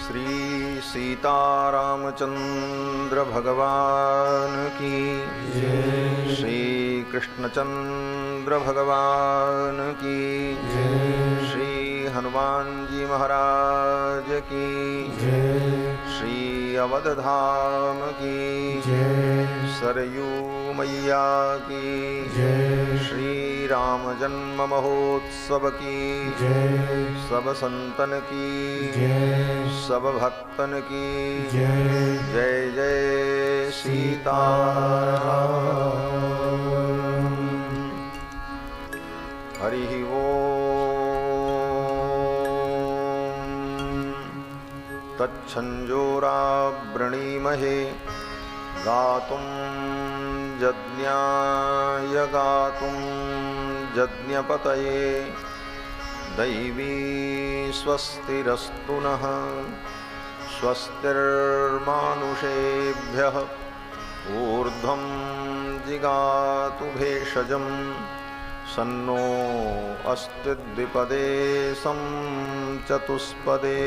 श्री सीतारामचंद्र भगवान की जय। श्री कृष्णचंद्र भगवान की जय। श्री हनुमान जी महाराज की जय। श्री अवधधाम की जय। सरयू मैया की जय। श्री राम जन्म महोत्सव की जय। सब संतन की जय। सब भक्तन की जय। जय जय सीताराम। हरि ओम। तच्छंजोरावृणीमहे गातुं यज्ञाय गातुं यज्ञपतये दैवी स्वस्तिरस्तु नः। स्वस्तिर्मानुषेभ्यः ऊर्ध्वं जिगातु भेषजं सन्नो अस्ति द्विपदे सं चतुष्पदे।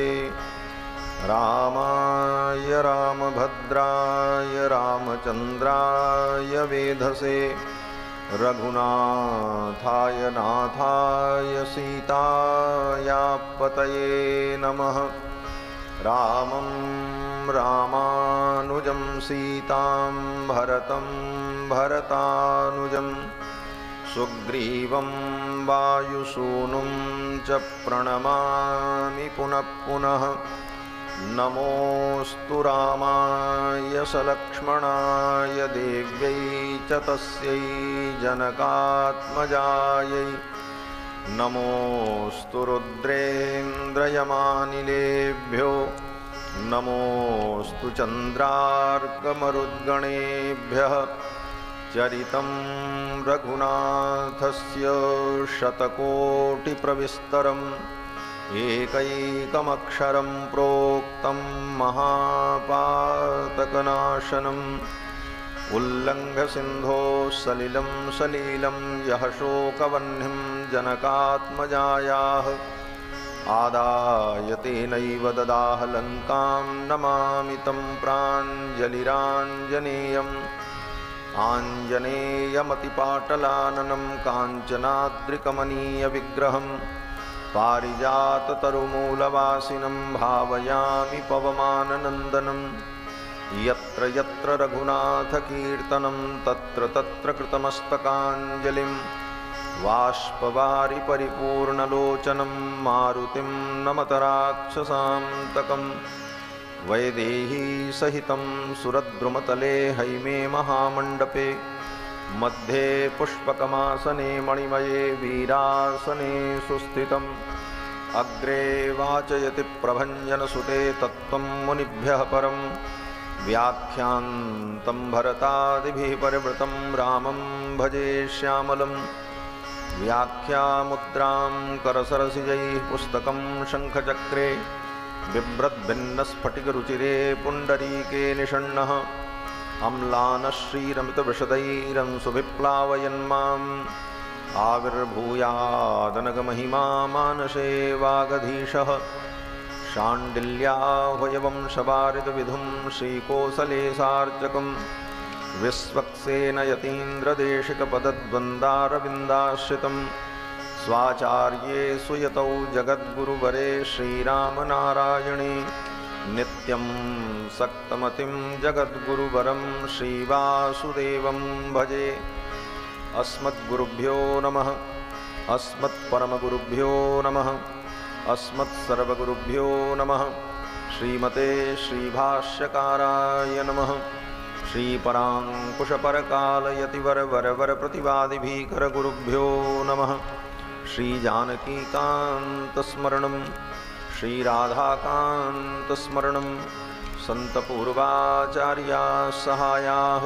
रामाय रामभद्राय रामचंद्राय वेधसे रघुनाथाय नाथाय सीतायापतये नमः। रामं रामानुजं सीतां भरतं भरतानुजं सुग्रीवं वायुसूनुं च प्रणमामि पुनः पुनः। नमोऽस्तु रामाय सलक्ष्मणाय देव्यै च तस्यै जनकात्मजायै। नमोऽस्तु रुद्रेन्द्रयमानिलेभ्यो नमोऽस्तु चन्द्रार्कमरुद्गणेभ्यः। चरितं रघुनाथस्य शतकोटिप्रविस्तरम् एकैकमक्षरं प्रोक्तं महापातकनाशनम्। उल्लङ्घ्य सिन्धोः सलिलं सलीलं यः शोकवह्निं जनकात्मजायाः आदाय तेनैव ददाह लङ्कां। नमामि तं प्राञ्जलिराञ्जनेयम्। आञ्जनेयमतिपाटलाननं काञ्चनाद्रिकमनीयविग्रहम् पारिजाततरुमूलवासिनं भावयामि पवमाननन्दनं। यत्र यत्र रघुनाथकीर्तनं तत्र तत्र कृतमस्तकाञ्जलिं। बाष्पवारि परिपूर्णलोचनं मारुतिं नमत राक्षसान्तकं। वैदेही सहितं सुरद्रुमतले हैमे महामण्डपे मध्ये पुष्पकमासने मणिमये वीरासने सुस्थितम्। अग्रे वाचयति प्रभञ्जनसुते तत्त्वं मुनिभ्यः परम्। व्याख्यान्तं भरतादिभिः परिवृतं रामं भजे श्यामलं। व्याख्यामुद्रां करसरसिजैः पुस्तकं शङ्खचक्रे बिभ्रद्भिन्नस्फटिकरुचिरे पुण्डरीके निषण्णः। अम्लानश्रीरमितविशदैरंसुभिप्लावयन्माम् आविर्भूयादनगमहिमा मानसे वागधीशः। शाण्डिल्याह्वयवंशवारिदविधुं श्रीकोसले सार्जकं। विश्वक्सेनयतीन्द्रदेशिकपदद्वन्द्वारविन्दाश्रितं। स्वाचार्ये सुयतौ जगद्गुरुवरे श्रीरामनारायणे नित्यं सक्तमतिं जगद्गुरुवरं श्रीवासुदेवं भजे। अस्मद्गुरुभ्यो नमः। अस्मत्परमगुरुभ्यो नमः। अस्मत्सर्वगुरुभ्यो नमः। श्रीमते श्रीभाष्यकाराय नमः। श्रीपराङ्कुशपरकालयतिवरवरवरप्रतिवादिभीकरगुरुभ्यो नमः। श्रीजानकीकान्तस्मरणं श्रीराधाकान्तस्मरणं। सन्तपूर्वाचार्याः सहायाः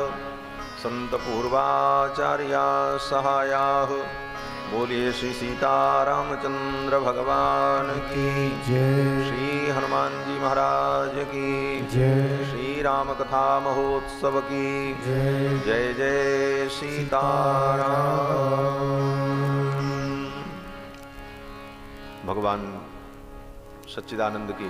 सन्तपूर्वाचार्याः सहायाः। बोलिए श्री सीतारामचंद्र भगवान की जय। श्री हनुमान जी महाराज की जय। श्री राम कथा महोत्सव की जय। जय जय सीताराम। भगवान सच्चिदानंद की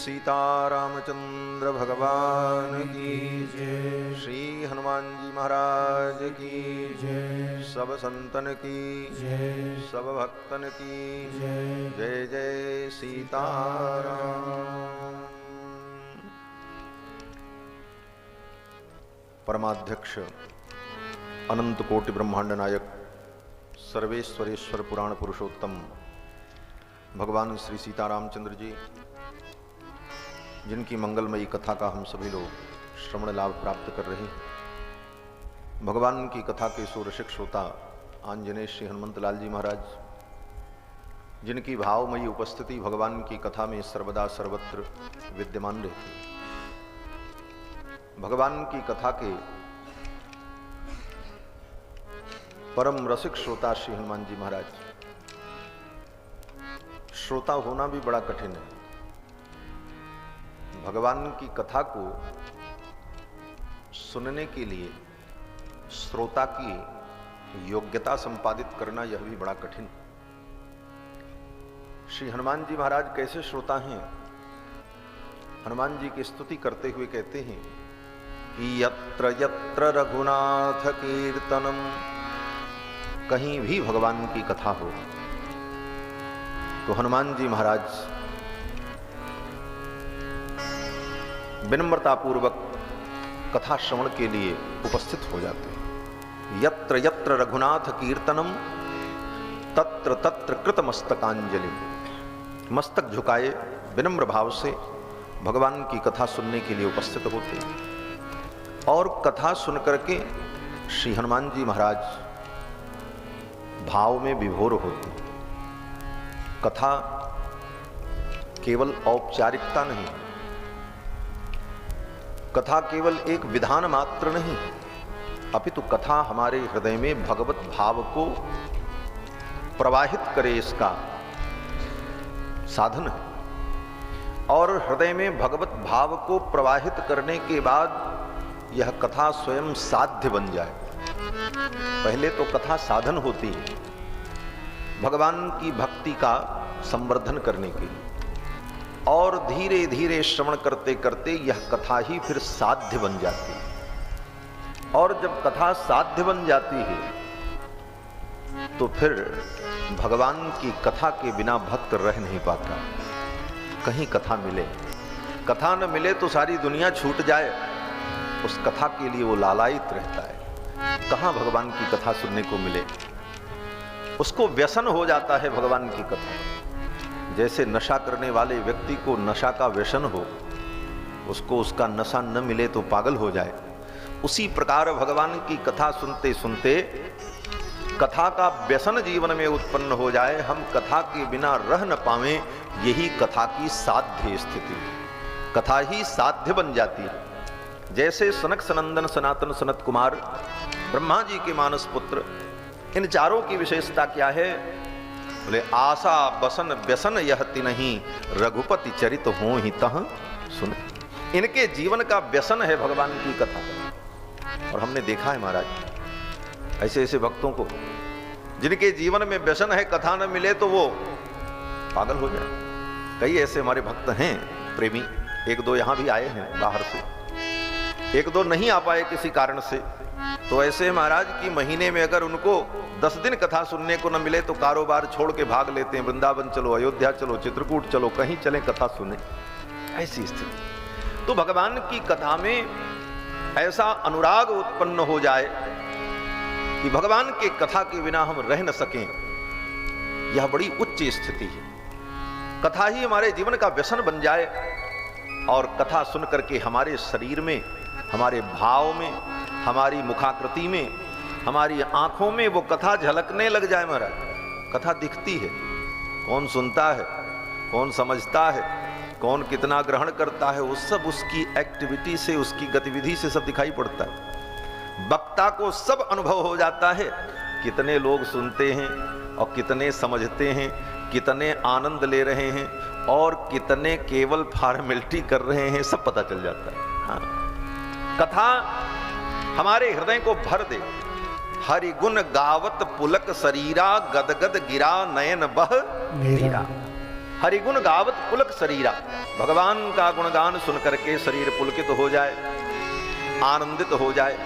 सीतारामचंद्र भगवान की जय। श्री हनुमान जी महाराज की जय। सब संतन की जय, सब भक्तन की जय। जय जय सीताराम। परमाध्यक्ष अनंत कोटि ब्रह्मांड नायक सर्वेश्वरेश्वर पुराण पुरुषोत्तम भगवान श्री सीतारामचंद्र जी, जिनकी मंगलमयी कथा का हम सभी लोग श्रवण लाभ प्राप्त कर रहे हैं। भगवान की कथा के सुरसिक श्रोता आंजनेय श्री हनुमंत लाल जी महाराज, जिनकी भावमयी उपस्थिति भगवान की कथा में सर्वदा सर्वत्र विद्यमान रहती है। भगवान की कथा के परम रसिक श्रोता श्री हनुमान जी महाराज, श्रोता होना भी बड़ा कठिन है। भगवान की कथा को सुनने के लिए श्रोता की योग्यता संपादित करना यह भी बड़ा कठिन। श्री हनुमान जी महाराज कैसे श्रोता हैं? हनुमान जी की स्तुति करते हुए कहते हैं कि यत्र यत्र रघुनाथ कीर्तनम, कहीं भी भगवान की कथा हो तो हनुमान जी महाराज विनम्रतापूर्वक कथा श्रवण के लिए उपस्थित हो जाते हैं। यत्र यत्र रघुनाथ कीर्तनम तत्र तत्र कृत मस्तकांजलि, मस्तक झुकाए विनम्र भाव से भगवान की कथा सुनने के लिए उपस्थित होते हैं। और कथा सुन करके श्री हनुमान जी महाराज भाव में विभोर होते हैं। कथा केवल औपचारिकता नहीं, कथा केवल एक विधान मात्र नहीं, अपितु कथा हमारे हृदय में भगवत भाव को प्रवाहित करे इसका साधन है। और हृदय में भगवत भाव को प्रवाहित करने के बाद यह कथा स्वयं साध्य बन जाए। पहले तो कथा साधन होती है भगवान की भक्ति का संवर्धन करने के लिए, और धीरे धीरे श्रवण करते करते यह कथा ही फिर साध्य बन जाती है। और जब कथा साध्य बन जाती है तो फिर भगवान की कथा के बिना भक्त रह नहीं पाता। कहीं कथा मिले, कथा न मिले तो सारी दुनिया छूट जाए, उस कथा के लिए वो लालायित रहता है। कहाँ भगवान की कथा सुनने को मिले, उसको व्यसन हो जाता है भगवान की कथा। जैसे नशा करने वाले व्यक्ति को नशा का व्यसन हो, उसको उसका नशा न मिले तो पागल हो जाए, उसी प्रकार भगवान की कथा सुनते सुनते कथा का व्यसन जीवन में उत्पन्न हो जाए, हम कथा के बिना रह न पावें, यही कथा की साध्य स्थिति। कथा ही साध्य बन जाती है। जैसे सनक सनंदन सनातन सनत कुमार ब्रह्मा जी के मानस पुत्र, इन चारों की विशेषता क्या है? बोले आशा बसन व्यसन यह तिन्हि, रघुपति चरित हो ही तह सुन। इनके जीवन का व्यसन है भगवान की कथा। और हमने देखा है महाराज ऐसे ऐसे भक्तों को जिनके जीवन में व्यसन है, कथा न मिले तो वो पागल हो जाए। कई ऐसे हमारे भक्त हैं प्रेमी, एक दो यहाँ भी आए हैं बाहर से, एक दो नहीं आ पाए किसी कारण से। तो ऐसे महाराज की महीने में अगर उनको 10 दिन कथा सुनने को न मिले तो कारोबार छोड़ के भाग लेते हैं। वृंदावन चलो, अयोध्या चलो, चित्रकूट चलो, कहीं चलें कथा सुने, ऐसी स्थिति। तो भगवान की कथा में ऐसा अनुराग उत्पन्न हो जाए कि भगवान के कथा के बिना हम रह न सकें, यह बड़ी उच्च स्थिति है। कथा ही हमारे जीवन का व्यसन बन जाए और कथा सुन करके हमारे शरीर में, हमारे भाव में, हमारी मुखाकृति में, हमारी आंखों में वो कथा झलकने लग जाए। महाराज कथा दिखती है, कौन सुनता है, कौन समझता है, कौन कितना ग्रहण करता है वो सब उसकी एक्टिविटी से, उसकी गतिविधि से सब दिखाई पड़ता है। वक्ता को सब अनुभव हो जाता है, कितने लोग सुनते हैं और कितने समझते हैं, कितने आनंद ले रहे हैं और कितने केवल फॉर्मेलिटी कर रहे हैं, सब पता चल जाता है। हाँ, कथा हमारे हृदय को भर दे। हरि गुण गावत पुलक शरीरा, गदगद गिरा नयन बह नीरा। हरि गुण गावत पुलक शरीरा, भगवान का गुणगान सुन करके शरीर पुलकित हो जाए, आनंदित हो जाए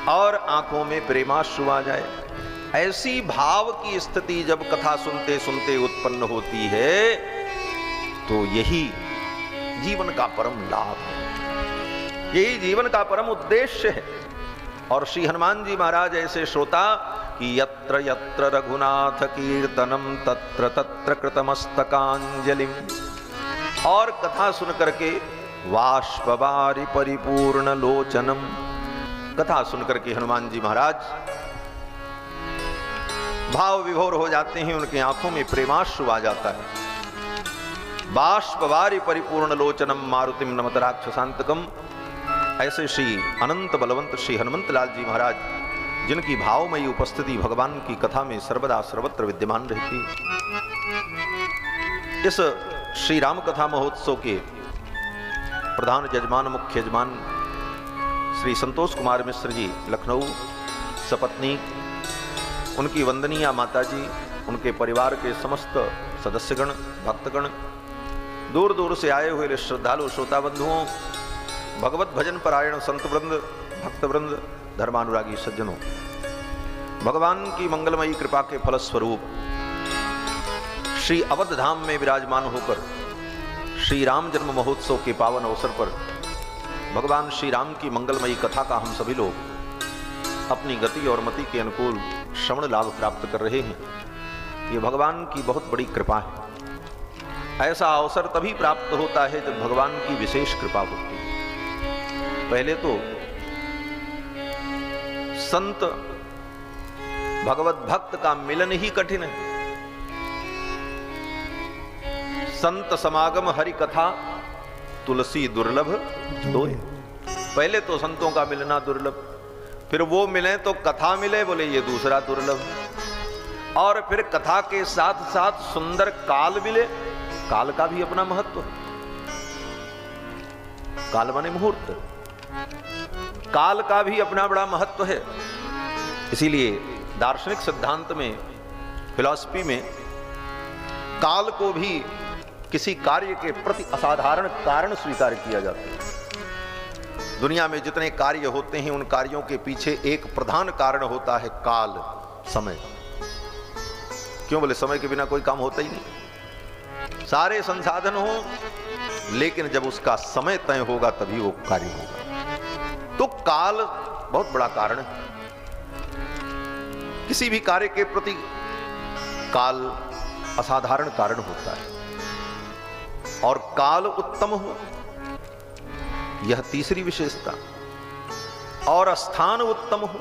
और आंखों में प्रेमाश्रु आ जाए। ऐसी भाव की स्थिति जब कथा सुनते सुनते उत्पन्न होती है तो यही जीवन का परम लाभ है, यही जीवन का परम उद्देश्य है। और श्री हनुमान जी महाराज ऐसे श्रोता कि यत्र यत्र रघुनाथ कीर्तनम तत्र तत्र कृतमस्तकांजलिम, और कथा सुन करके वाष्पवारि परिपूर्ण लोचनम, कथा सुन करके हनुमान जी महाराज भाव विभोर हो जाते हैं, उनकी आंखों में प्रेमाश्रु आ जाता है। बाष्पवारि परिपूर्ण लोचनम मारुतिम नमत राक्षसांतकम। ऐसे श्री अनंत बलवंत श्री हनुमंत लाल जी महाराज, जिनकी भावमयी उपस्थिति भगवान की कथा में सर्वदा सर्वत्र विद्यमान रहती। इस श्री राम कथा महोत्सव के प्रधान यजमान, मुख्य यजमान श्री संतोष कुमार मिश्र जी लखनऊ, सपत्नी, उनकी वंदनीय माता जी, उनके परिवार के समस्त सदस्यगण, भक्तगण, दूर दूर से आए हुए श्रद्धालु श्रोता बंधुओं, भगवत भजन परायण संत वृंद, भक्त वृंद, धर्मानुरागी सज्जनों, भगवान की मंगलमयी कृपा के फलस्वरूप श्री अवध धाम में विराजमान होकर श्री राम जन्म महोत्सव के पावन अवसर पर भगवान श्री राम की मंगलमयी कथा का हम सभी लोग अपनी गति और मति के अनुकूल श्रवण लाभ प्राप्त कर रहे हैं। ये भगवान की बहुत बड़ी कृपा है। ऐसा अवसर तभी प्राप्त होता है जब भगवान की विशेष कृपा होती है। पहले तो संत भगवत भक्त का मिलन ही कठिन है। संत समागम हरि कथा तुलसी दुर्लभ दोय। पहले तो संतों का मिलना दुर्लभ, फिर वो मिले तो कथा मिले, बोले ये दूसरा दुर्लभ, और फिर कथा के साथ साथ सुंदर काल मिले। काल का भी अपना महत्व है। काल माने मुहूर्त, काल का भी अपना बड़ा महत्व है। इसीलिए दार्शनिक सिद्धांत में, फिलॉसफी में, काल को भी किसी कार्य के प्रति असाधारण कारण स्वीकार किया जाता है। दुनिया में जितने कार्य होते हैं उन कार्यों के पीछे एक प्रधान कारण होता है काल, समय। क्यों? बोले समय के बिना कोई काम होता ही नहीं। सारे संसाधन हो, लेकिन जब उसका समय तय होगा तभी वो कार्य होगा। तो काल बहुत बड़ा कारण है। किसी भी कार्य के प्रति काल असाधारण कारण होता है, और काल उत्तम हो, यह तीसरी विशेषता, और स्थान उत्तम हो।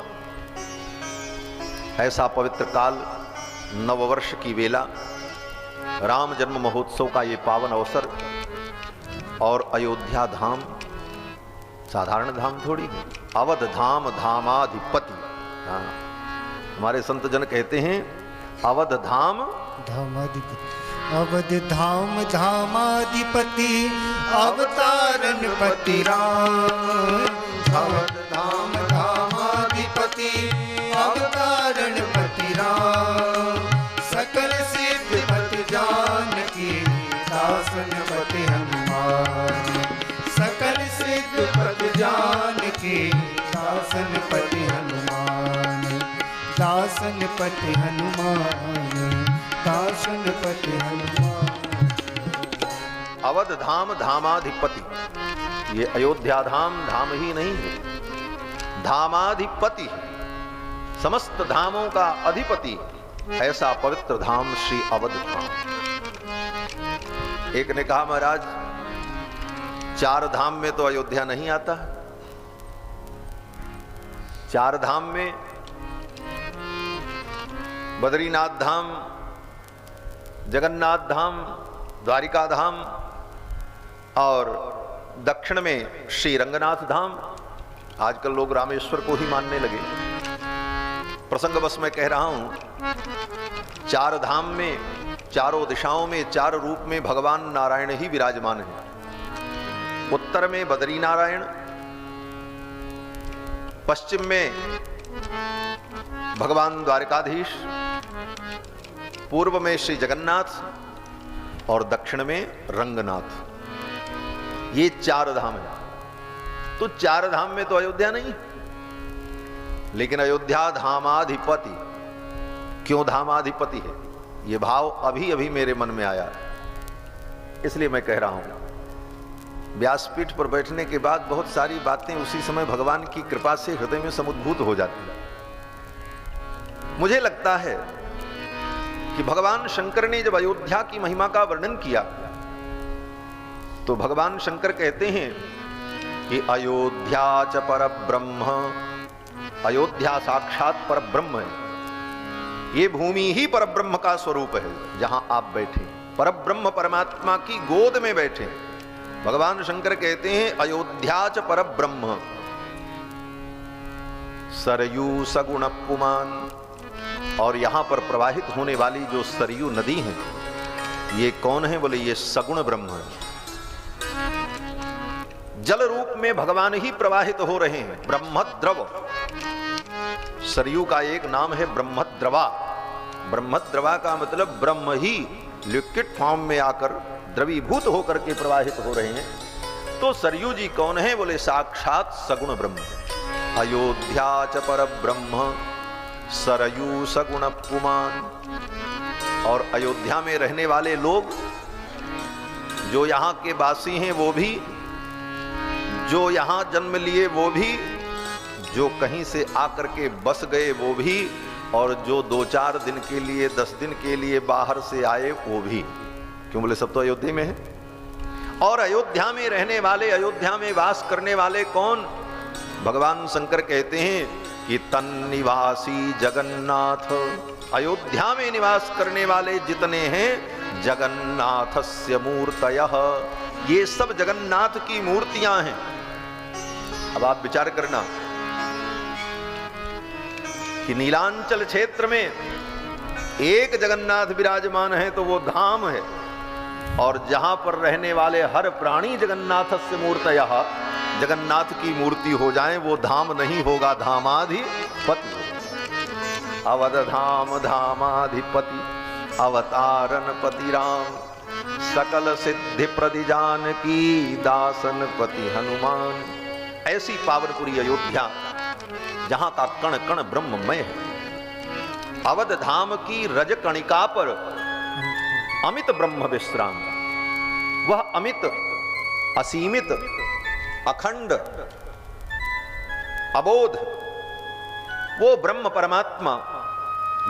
ऐसा पवित्र काल, नववर्ष की वेला, राम जन्म महोत्सव का ये पावन अवसर, और अयोध्या धाम साधारण धाम थोड़ी है। अवध धाम धामाधिपति। हाँ, हमारे संत जन कहते हैं अवध धाम धामाधिपति। अवध धाम धामाधिपति अवतारण पति राम। अवध धाम धामाधिपति अवतारण पति राम। सकल सिद्ध पति जानकी दासन पति हनुमान। सकल सिद्ध पति जानकी दासन पति हनुमान। दासन पति हनुमान। दासन पति हनुमान। अवध धाम धामाधिपति। ये अयोध्या धाम धाम ही नहीं है, धामाधिपति, समस्त धामों का अधिपति। ऐसा पवित्र धाम श्री अवध धाम। एक ने कहा महाराज, चार धाम में तो अयोध्या नहीं आता। चार धाम में बद्रीनाथ धाम, जगन्नाथ धाम, द्वारिका धाम, और दक्षिण में श्री रंगनाथ धाम। आजकल लोग रामेश्वर को ही मानने लगे। प्रसंग बस मैं कह रहा हूं, चार धाम में, चारों दिशाओं में, चार रूप में भगवान नारायण ही विराजमान है। उत्तर में बद्री नारायण, पश्चिम में भगवान द्वारकाधीश, पूर्व में श्री जगन्नाथ और दक्षिण में रंगनाथ। ये चार धाम है। तो चार धाम में तो अयोध्या नहीं, लेकिन अयोध्या धामाधिपति। क्यों धामाधिपति है, ये भाव अभी अभी मेरे मन में आया, इसलिए मैं कह रहा हूं। व्यासपीठ पर बैठने के बाद बहुत सारी बातें उसी समय भगवान की कृपा से हृदय में समुद्भूत हो जाती है। मुझे लगता है कि भगवान शंकर ने जब अयोध्या की महिमा का वर्णन किया तो भगवान शंकर कहते हैं कि अयोध्या च परब्रह्म, अयोध्या साक्षात परब्रह्म है। ये भूमि ही परब्रह्म का स्वरूप है जहां आप बैठे, परब्रह्म परमात्मा की गोद में बैठे। भगवान शंकर कहते हैं अयोध्या च परब्रह्म, सरयू सगुण पुमान। और यहां पर प्रवाहित होने वाली जो सरयू नदी है, ये कौन है? बोले ये सगुण ब्रह्म है। जल रूप में भगवान ही प्रवाहित हो रहे हैं। ब्रह्मद्रव, सरयू का एक नाम है ब्रह्मद्रवा। ब्रह्मद्रवा का मतलब ब्रह्म ही लिक्विड फॉर्म में आकर द्रवीभूत होकर के प्रवाहित हो रहे हैं। तो सरयू जी कौन है? बोले साक्षात सगुण ब्रह्म। अयोध्या च परब्रह्म सरयू सगुण पुमान। और अयोध्या में रहने वाले लोग, जो यहाँ के वासी हैं वो भी, जो यहाँ जन्म लिए वो भी, जो कहीं से आकर के बस गए वो भी, और जो 2-4 दिन के लिए, 10 दिन के लिए बाहर से आए वो भी। क्यों? बोले सब तो अयोध्या में है। और अयोध्या में रहने वाले, अयोध्या में वास करने वाले कौन? भगवान शंकर कहते हैं कि तन्निवासी जगन्नाथ। अयोध्या में निवास करने वाले जितने हैं, जगन्नाथस्य मूर्तयः, ये सब जगन्नाथ की मूर्तियां हैं। अब आप विचार करना कि नीलांचल क्षेत्र में एक जगन्नाथ विराजमान है तो वो धाम है, और जहां पर रहने वाले हर प्राणी जगन्नाथस्य मूर्तयः, जगन्नाथ की मूर्ति हो जाए, वो धाम नहीं होगा, धामाधिपति होगा। अवध धाम धामाधिपति, अवतारन पति राम, सकल सिद्धि प्रदि जानकी, दासन पति हनुमान। ऐसी पावनपुरी अयोध्या जहां का कण कण ब्रह्ममय है। अवध धाम की रज कणिका पर अमित ब्रह्म विश्राम। वह अमित, असीमित, अखंड, अबोध, वो ब्रह्म परमात्मा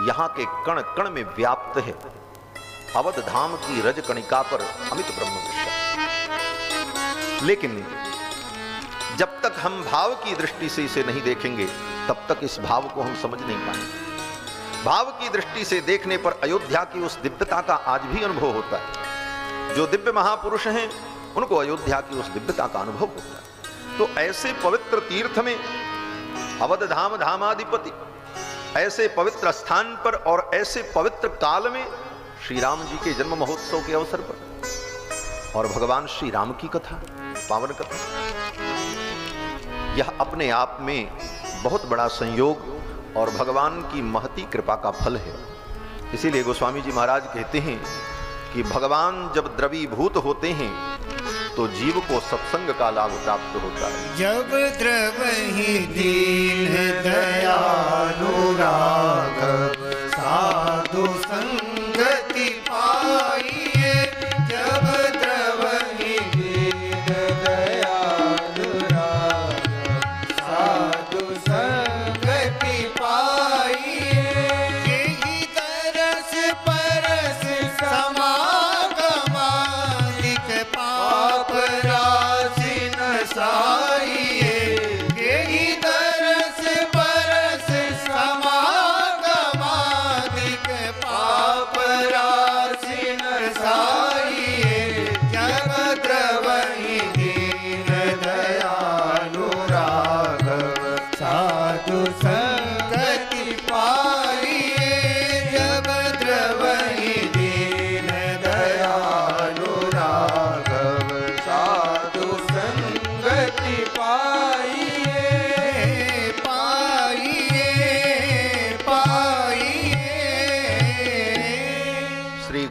यहां के कण कण में व्याप्त है। अवध धाम की रज कणिका पर अमित ब्रह्म विश्राम। लेकिन जब तक हम भाव की दृष्टि से इसे नहीं देखेंगे, तब तक इस भाव को हम समझ नहीं पाएंगे। भाव की दृष्टि से देखने पर अयोध्या की उस दिव्यता का आज भी अनुभव होता है। जो दिव्य महापुरुष हैं, उनको अयोध्या की उस दिव्यता का अनुभव होता है। तो ऐसे पवित्र तीर्थ में, अवध धाम धामाधिपति, ऐसे पवित्र स्थान पर और ऐसे पवित्र काल में श्री राम जी के जन्म महोत्सव के अवसर पर और भगवान श्री राम की कथा, पावन कथा, यह अपने आप में बहुत बड़ा संयोग और भगवान की महती कृपा का फल है। इसीलिए गोस्वामी जी महाराज कहते हैं कि भगवान जब द्रवीभूत होते हैं तो जीव को सत्संग का लाभ प्राप्त होता है। जब द्रवहि दीन दयालु राघव, साधु संगति पाइए। जब द्रवहि दीन दयालु राघव, साधु संगति पाइए। यही तरस परस समागमादिक पाप राशि नसाइए। यही तरस परस समागमादिक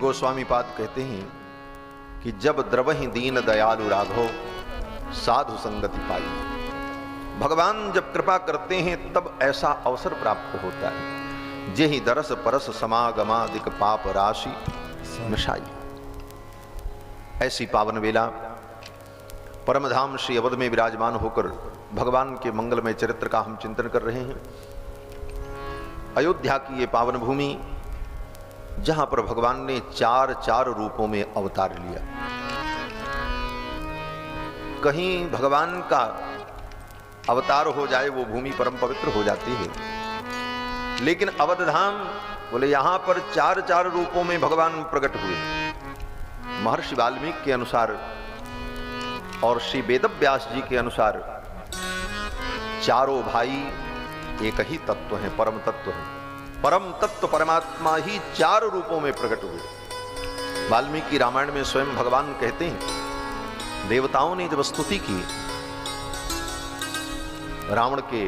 गोस्वामी पाद कहते हैं कि जब द्रवहि दीन दयालु राघव साधु संगति पाई, भगवान जब कृपा करते हैं तब ऐसा अवसर प्राप्त होता है। जेहि दरस परस समागमादिक पाप राशि मिशाई। ऐसी पावन वेला परमधाम श्री अवध में विराजमान होकर भगवान के मंगलमय चरित्र का हम चिंतन कर रहे हैं। अयोध्या की ये पावन भूमि जहां पर भगवान ने चार रूपों में अवतार लिया। कहीं भगवान का अवतार हो जाए वो भूमि परम पवित्र हो जाती है, लेकिन अवध धाम बोले यहां पर चार रूपों में भगवान प्रकट हुए। महर्षि वाल्मीकि के अनुसार और श्री वेदव्यास जी के अनुसार चारों भाई एक ही तत्व है, परम तत्व है। परम तत्व परमात्मा ही चार रूपों में प्रकट हुए। वाल्मीकि रामायण में स्वयं भगवान कहते हैं, देवताओं ने जब स्तुति की रावण के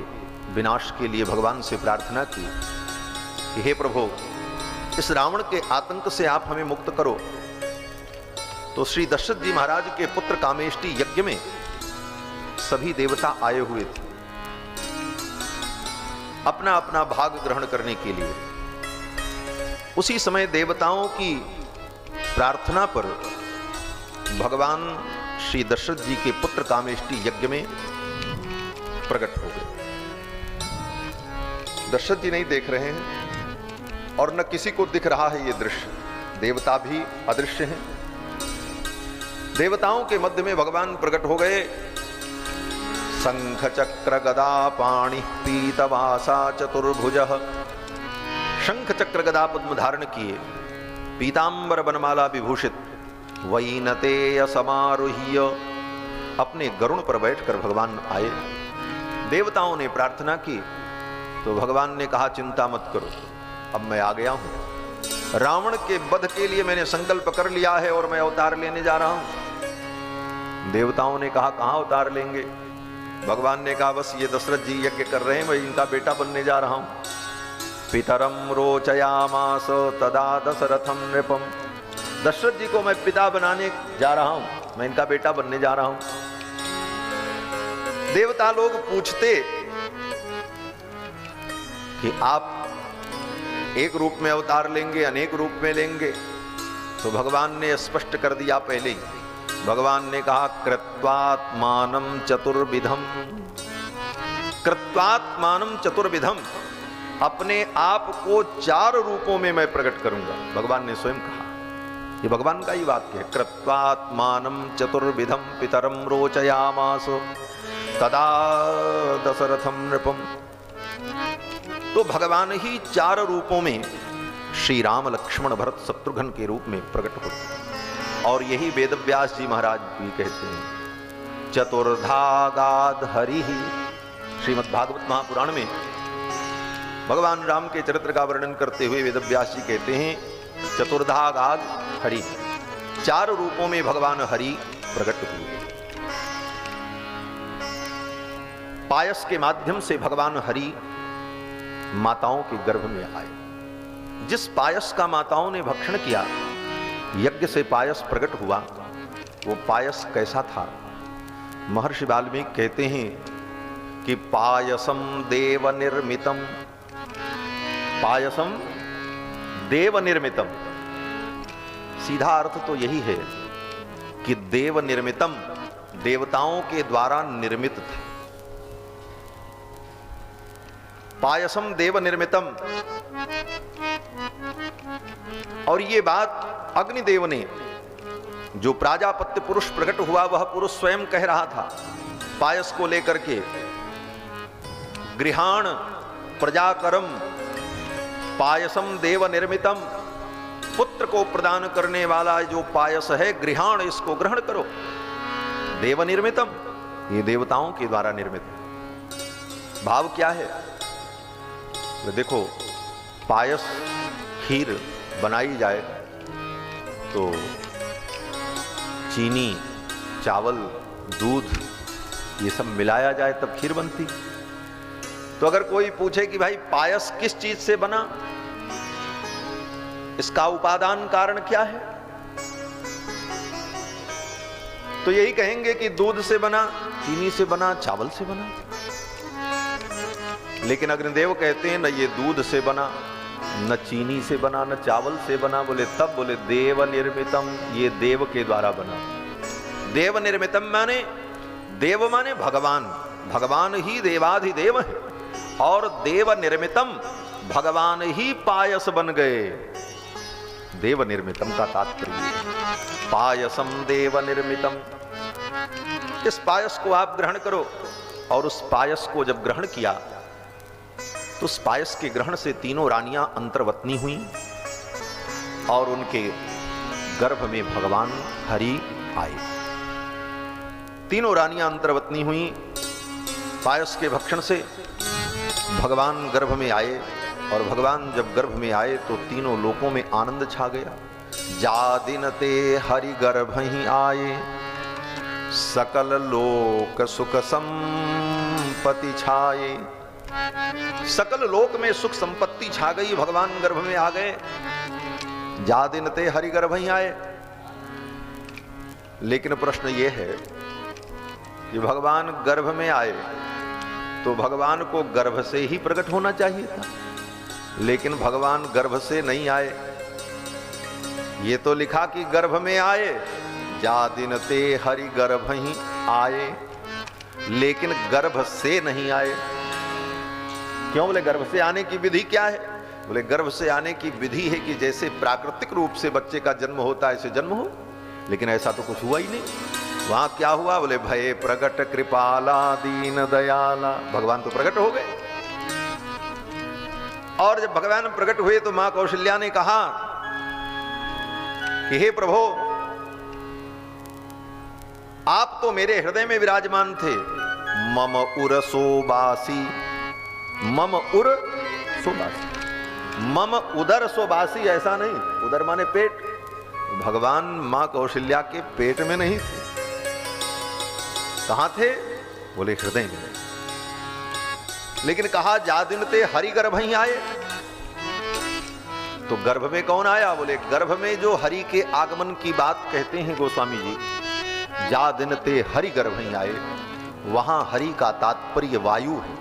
विनाश के लिए भगवान से प्रार्थना की कि हे प्रभु इस रावण के आतंक से आप हमें मुक्त करो, तो श्री दशरथ जी महाराज के पुत्र कामेष्टि यज्ञ में सभी देवता आए हुए थे अपना अपना भाग ग्रहण करने के लिए। उसी समय देवताओं की प्रार्थना पर भगवान श्री दशरथ जी के पुत्र कामेष्टि यज्ञ में प्रकट हो गए। दशरथ जी नहीं देख रहे हैं और न किसी को दिख रहा है ये दृश्य, देवता भी अदृश्य हैं। देवताओं के मध्य में भगवान प्रकट हो गए। शंख चक्र गदा पाणि पीतवासा चतुर्भुजः। शंख चक्र गदा पद्म धारण किए, पीतांबर बनमाला विभूषित, वैनतेय समारोह्य अपने गरुण पर बैठकर भगवान आए। देवताओं ने प्रार्थना की तो भगवान ने कहा चिंता मत करो, अब मैं आ गया हूं। रावण के वध के लिए मैंने संकल्प कर लिया है और मैं अवतार लेने जा रहा हूं। देवताओं ने कहा कहां अवतार लेंगे? भगवान ने कहा बस ये दशरथ जी यज्ञ कर रहे हैं, मैं इनका बेटा बनने जा रहा हूं। पितरम रोचयामास तदा दशरथम नृपम। दशरथ जी को मैं पिता बनाने जा रहा हूं, मैं इनका बेटा बनने जा रहा हूं। देवता लोग पूछते कि आप एक रूप में अवतार लेंगे, अनेक रूप में लेंगे? तो भगवान ने स्पष्ट कर दिया पहले ही। भगवान ने कहा कृत्वात्मानं चतुर्विधम। कृत्वात्मानं चतुर्विधम, अपने आप को चार रूपों में मैं प्रकट करूंगा। भगवान ने स्वयं कहा, ये भगवान का ही वाक्य है। कृत्वात्मानं चतुर्विधम पितरम रोचयामास तदा दशरथम नृपम। तो भगवान ही चार रूपों में श्री राम लक्ष्मण भरत शत्रुघ्न के रूप में प्रकट होते हैं। और यही वेदव्यास जी महाराज भी कहते हैं, चतुर्धागाद हरि। श्रीमद् भागवत महापुराण में भगवान राम के चरित्र का वर्णन करते हुए वेदव्यास जी कहते हैं चतुर्धागाद हरि, चार रूपों में भगवान हरि प्रकट हुए। पायस के माध्यम से भगवान हरि माताओं के गर्भ में आए। जिस पायस का माताओं ने भक्षण किया, यज्ञ से पायस प्रकट हुआ, वो पायस कैसा था? महर्षि वाल्मीकि कहते हैं कि पायसम देव निर्मितम। पायसम देव निर्मितम, सीधा अर्थ तो यही है कि देव निर्मितम, देवताओं के द्वारा निर्मित थे। पायसम देव निर्मितम। और ये बात अग्निदेव ने, जो प्राजापत्य पुरुष प्रकट हुआ वह पुरुष स्वयं कह रहा था पायस को लेकर के, गृहाण प्रजाकरम पायसम देव निर्मितम। पुत्र को प्रदान करने वाला जो पायस है, गृहाण, इसको ग्रहण करो। देव निर्मितम, ये देवताओं के द्वारा निर्मित। भाव क्या है? तो देखो, पायस खीर बनाई जाए तो चीनी, चावल, दूध ये सब मिलाया जाए तब खीर बनती। तो अगर कोई पूछे कि भाई पायस किस चीज से बना, इसका उपादान कारण क्या है? तो यही कहेंगे कि दूध से बना, चीनी से बना, चावल से बना। लेकिन अग्निदेव कहते हैं न ये दूध से बना, न चीनी से बना, न चावल से बना। बोले तब? बोले देव निर्मितम, ये देव के द्वारा बना। देव निर्मितम माने, देव माने भगवान, भगवान ही देवाधिदेव है, और देव निर्मितम, भगवान ही पायस बन गए। देव निर्मितम का तात्पर्य पायसम देव निर्मितम। इस पायस को आप ग्रहण करो। और उस पायस को जब ग्रहण किया तो उस पायस के ग्रहण से तीनों रानियां अंतर्वतनी हुई और उनके गर्भ में भगवान हरि आए। तीनों रानियां अंतर्वतनी हुई, पायस के भक्षण से भगवान गर्भ में आए। और भगवान जब गर्भ में आए तो तीनों लोकों में आनंद छा गया। जा दिन ते हरि गर्भ ही आए, सकल लोक सुख संपत्ति छाए। सकल लोक में सुख संपत्ति छा गई, भगवान गर्भ में आ गए। जा दिन ते हरि गर्भ ही आए। लेकिन प्रश्न यह है कि भगवान गर्भ में आए तो भगवान को गर्भ से ही प्रकट होना चाहिए था, लेकिन भगवान गर्भ से नहीं आए। ये तो लिखा कि गर्भ में आए, जा दिन ते हरि गर्भ ही आए, लेकिन गर्भ से नहीं आए। क्यों? बोले गर्भ से आने की विधि क्या है? बोले गर्भ से आने की विधि है कि जैसे प्राकृतिक रूप से बच्चे का जन्म होता है ऐसे जन्म हो, लेकिन ऐसा तो कुछ हुआ ही नहीं। वहां क्या हुआ? बोले भय प्रगट कृपाला दीन दयाला, भगवान तो प्रकट हो गए। और जब भगवान प्रकट हुए तो मां कौशल्या ने कहा कि हे प्रभु, आप तो मेरे हृदय में विराजमान थे। मम उर सोबासी, मम उर सोबासी, मम उदर सोबासी, ऐसा नहीं, उदर माने पेट। भगवान मां कौशल्या के पेट में नहीं थे। कहां थे? बोले हृदय में। लेकिन कहा जा दिन ते हरि गर्भ ही आए, तो गर्भ में कौन आया? बोले गर्भ में जो हरि के आगमन की बात कहते हैं गोस्वामी जी, जा दिन ते हरि गर्भ ही आए, वहां हरि का तात्पर्य वायु है।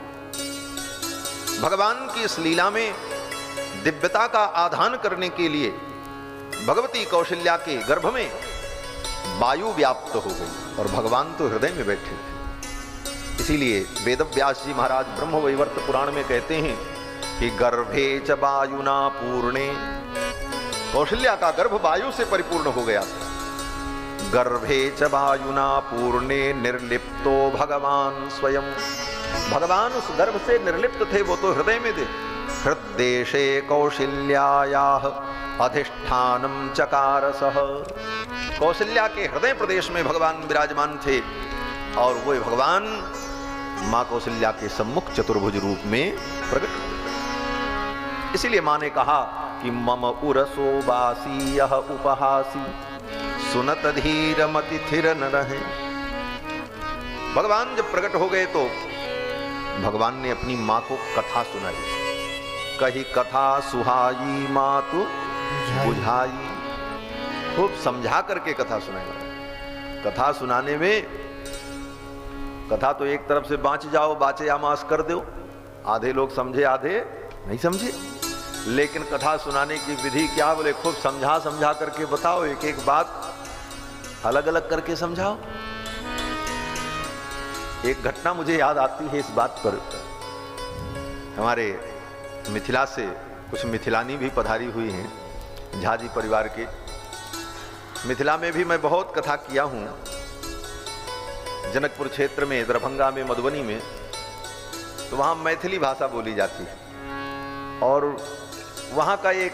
भगवान की इस लीला में दिव्यता का आधान करने के लिए भगवती कौशल्या के गर्भ में वायु व्याप्त हो गई और भगवान तो हृदय में बैठे थे। इसीलिए वेदव्यास जी महाराज ब्रह्मवैवर्त पुराण में कहते हैं कि गर्भे च वायुना पूर्णे, कौशल्या का गर्भ वायु से परिपूर्ण हो गया था। गर्भे च वायुना पूर्णे निर्लिप्तो भगवान स्वयं, भगवान उस गर्भ से निर्लिप्त थे, वो तो हृदय में थे। हृदेशे कौशल्यायाः अधिष्ठानम चकारसः, कौशल्या के हृदय प्रदेश में भगवान विराजमान थे और वो भगवान मां कौशल्या के सम्मुख चतुर्भुज रूप में प्रकट हुए। इसीलिए मां ने कहा कि मम उरसो बासी यह उपहासी, सुनत धीर मति थिर न रहे। भगवान जब प्रकट हो गए तो भगवान ने अपनी मां को कथा सुनाई। कही कथा सुहाई मातु बुझाई, खूब समझा करके कथा सुनाई। कथा सुनाने में, कथा तो एक तरफ से बाँच जाओ, बाचे आमास कर दो, आधे लोग समझे आधे नहीं समझे। लेकिन कथा सुनाने की विधि क्या? बोले खूब समझा समझा करके बताओ, एक एक बात अलग अलग करके समझाओ। एक घटना मुझे याद आती है इस बात पर। हमारे मिथिला से कुछ मिथिलानी भी पधारी हुई हैं, झा जी परिवार के। मिथिला में भी मैं बहुत कथा किया हूँ, जनकपुर क्षेत्र में, दरभंगा में, मधुबनी में, तो वहाँ मैथिली भाषा बोली जाती है। और वहाँ का एक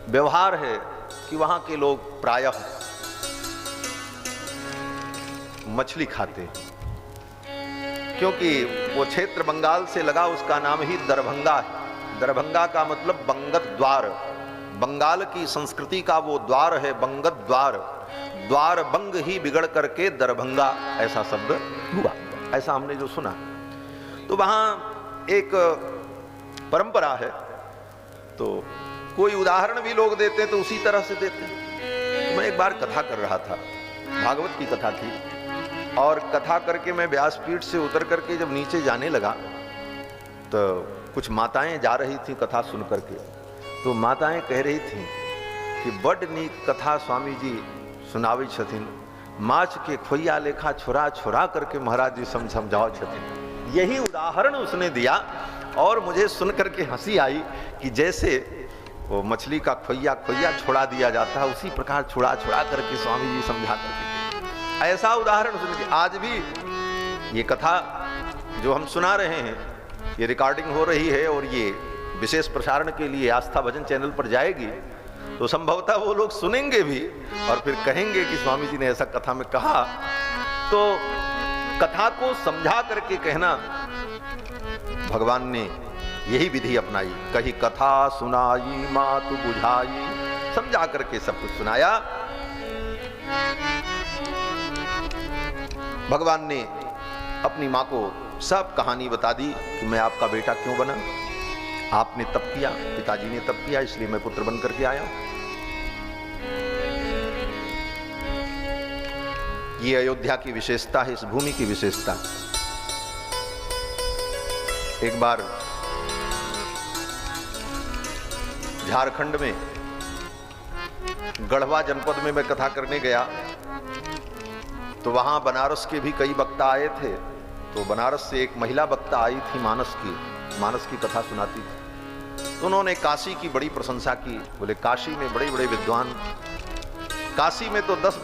व्यवहार है कि वहाँ के लोग प्रायः मछली खाते हैं, क्योंकि वो क्षेत्र बंगाल से लगा, उसका नाम ही दरभंगा है। दरभंगा का मतलब बंगत द्वार, बंगाल की संस्कृति का वो द्वार है, बंगत द्वार। द्वार बंग ही बिगड़ करके दरभंगा ऐसा शब्द हुआ, ऐसा हमने जो सुना। तो वहाँ एक परंपरा है। तो कोई उदाहरण भी लोग देते हैं तो उसी तरह से देते हैं। तो मैं एक बार कथा कर रहा था, भागवत की कथा थी, और कथा करके मैं व्यासपीठ से उतर करके जब नीचे जाने लगा तो कुछ माताएं जा रही थी कथा सुन करके। तो माताएं कह रही थी कि बड़ नीक कथा स्वामी जी सुनावे छथिन, माछ के खोइया लेखा छोरा छोरा करके महाराज जी समझाओ छथिन। यही उदाहरण उसने दिया और मुझे सुन करके हंसी आई कि जैसे वो मछली का खोइया छोड़ा दिया जाता है, उसी प्रकार छोड़ा करके स्वामी जी समझा करके ऐसा उदाहरण सुन के। आज भी ये कथा जो हम सुना रहे हैं, ये रिकॉर्डिंग हो रही है और ये विशेष प्रसारण के लिए आस्था भजन चैनल पर जाएगी, तो संभवतः वो लोग सुनेंगे भी और फिर कहेंगे कि स्वामी जी ने ऐसा कथा में कहा। तो कथा को समझा करके कहना, भगवान ने यही विधि अपनाई। कही कथा सुनाई मातु बुझाई, समझा करके सब कुछ सुनाया। भगवान ने अपनी माँ को सब कहानी बता दी कि मैं आपका बेटा क्यों बना, आपने तप किया, पिताजी ने तप किया, इसलिए मैं पुत्र बन करके आया। ये अयोध्या की विशेषता है, इस भूमि की विशेषता। एक बार झारखंड में गढ़वा जनपद में मैं कथा करने गया, तो वहां बनारस के भी कई वक्ता आए थे। तो बनारस से एक महिला वक्ता आई थी, मानस की कथा सुनाती थी। तो उन्होंने काशी की बड़ी प्रशंसा की। बोले काशी में बड़े बड़े विद्वान, काशी में तो 10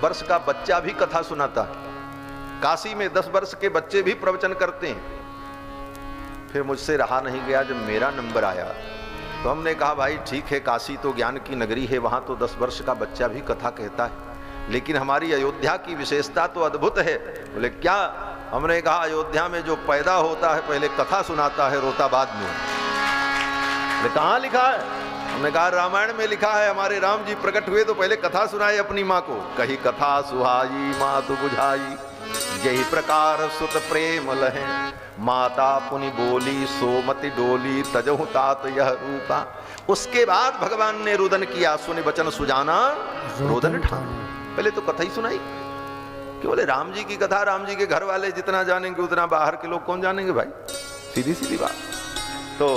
वर्ष का बच्चा भी कथा सुनाता है, काशी में 10 वर्ष के बच्चे भी प्रवचन करते हैं। फिर मुझसे रहा नहीं गया, जब मेरा नंबर आया तो हमने कहा भाई ठीक है, काशी तो ज्ञान की नगरी है, वहां तो 10 वर्ष का बच्चा भी कथा कहता है, लेकिन हमारी अयोध्या की विशेषता तो अद्भुत है। बोले क्या? हमने कहा अयोध्या में जो पैदा होता है पहले कथा सुनाता है, रोता बाद में। बोले कहाँ लिखा है? हमने कहा रामायण में लिखा है, हमारे राम जी प्रकट हुए तो पहले कथा सुनाए अपनी माँ को। कही कथा सुहाई मातु बुझाई, यही प्रकार सुत प्रेम लहे, माता पुनि बोली सोमति डोली, तजहु तात यह रूपा। उसके बाद भगवान ने रुदन किया, सुनि वचन सुजाना रुदन ठान। पहले तो कथा ही सुनाई कि बोले राम जी की कथा, राम जी के घर वाले जितना जानेंगे उतना बाहर के लोग कौन जानेंगे भाई, सीधी सीधी बात। तो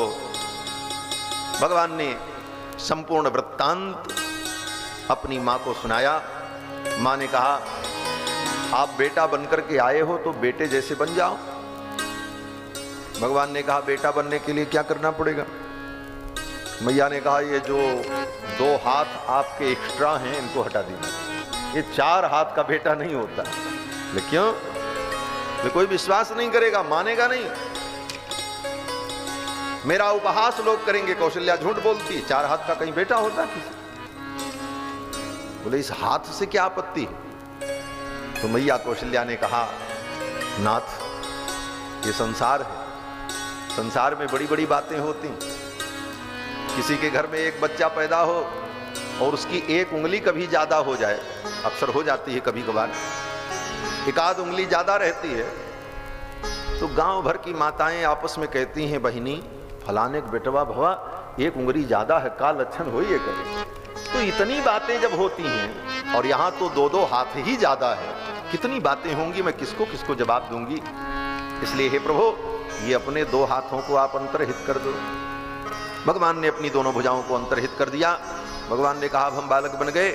भगवान ने संपूर्ण वृत्तांत अपनी माँ को सुनाया। माँ ने कहा आप बेटा बनकर के आए हो तो बेटे जैसे बन जाओ। भगवान ने कहा बेटा बनने के लिए क्या करना पड़ेगा? मैया ने कहा ये जो 2 हाथ आपके एक्स्ट्रा हैं इनको हटा दीजिए, ये 4 हाथ का बेटा नहीं होता। लेकिन क्यों? तो कोई विश्वास नहीं करेगा, मानेगा नहीं, मेरा उपहास लोग करेंगे। कौशल्या झूठ बोलती, 4 हाथ का कहीं बेटा होता किसी? बोले इस हाथ से क्या आपत्ति है? तो मैया कौशल्या ने कहा नाथ ये संसार है, संसार में बड़ी बड़ी बातें होती। किसी के घर में एक बच्चा पैदा हो और उसकी एक उंगली कभी ज्यादा हो जाए, अक्सर हो जाती है कभी कभार, एक आध उंगली ज्यादा रहती है, तो गांव भर की माताएं आपस में कहती हैं बहिनी फलाने बेटवा भवा एक उंगली ज्यादा है, का लक्षण हो ये करे। तो इतनी बातें जब होती हैं और यहाँ तो 2-2 हाथ ही ज्यादा है, कितनी बातें होंगी, मैं किसको किसको जवाब दूंगी। इसलिए हे प्रभु ये अपने 2 हाथों को आप अंतर्हित कर दो। भगवान ने अपनी दोनों भुजाओं को अंतर्हित कर दिया। भगवान ने कहा अब हम बालक बन गए।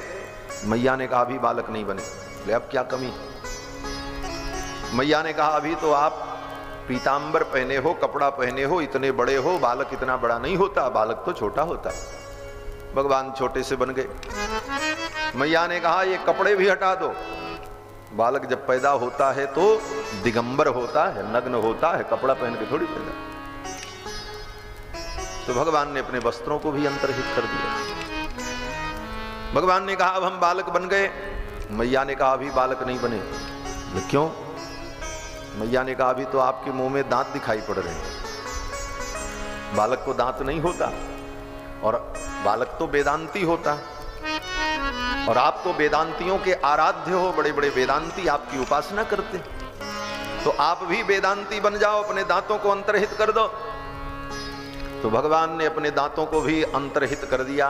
मैया ने कहा अभी बालक नहीं बने। बोले अब क्या कमी? मैया ने कहा अभी तो आप पीतांबर पहने हो, कपड़ा पहने हो, इतने बड़े हो, बालक इतना बड़ा नहीं होता, बालक तो छोटा होता। भगवान छोटे से बन गए। मैया ने कहा ये कपड़े भी हटा दो, बालक जब पैदा होता है तो दिगंबर होता है, नग्न होता है, कपड़ा पहन के थोड़ी पैदा। तो भगवान ने अपने वस्त्रों को भी अंतर्हित कर दिया। भगवान ने कहा अब हम बालक बन गए। मैया ने कहा अभी बालक नहीं बने। क्यों? मैया ने कहा अभी तो आपके मुंह में दांत दिखाई पड़ रहे हैं, बालक को दांत नहीं होता, और बालक तो वेदांती होता, और आप तो वेदांतियों के आराध्य हो, बड़े बड़े वेदांती आपकी उपासना करते, तो आप भी वेदांती बन जाओ, अपने दांतों को अंतर्हित कर दो। तो भगवान ने अपने दांतों को भी अंतर्हित कर दिया,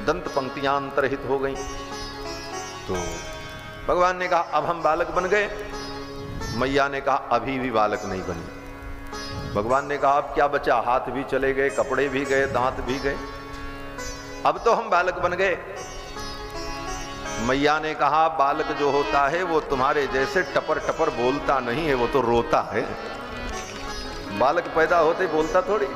दंत पंक्तियां अंतर्हित हो गई। तो भगवान ने कहा अब हम बालक बन गए। मैया ने कहा अभी भी बालक नहीं बने। भगवान ने कहा अब क्या बचा, हाथ भी चले गए, कपड़े भी गए, दांत भी गए, अब तो हम बालक बन गए। मैया ने कहा बालक जो होता है वो तुम्हारे जैसे टपर टपर बोलता नहीं है, वो तो रोता है। बालक पैदा होते बोलता थोड़ी,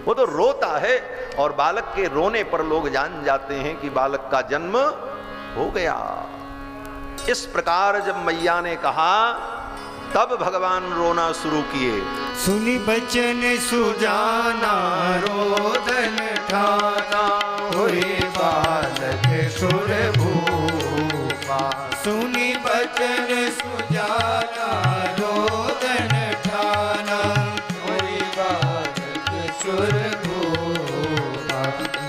वो तो रोता है। और बालक के रोने पर लोग जान जाते हैं कि बालक का जन्म हो गया। इस प्रकार जब मैया ने कहा तब भगवान रोना शुरू किए। सुनी बचन सुजाना रोदन ठाना, हुए बालक सुर भूपा। सुनी बचन सुजाना रोदन ठाना, हुए बालक सुर भूपा।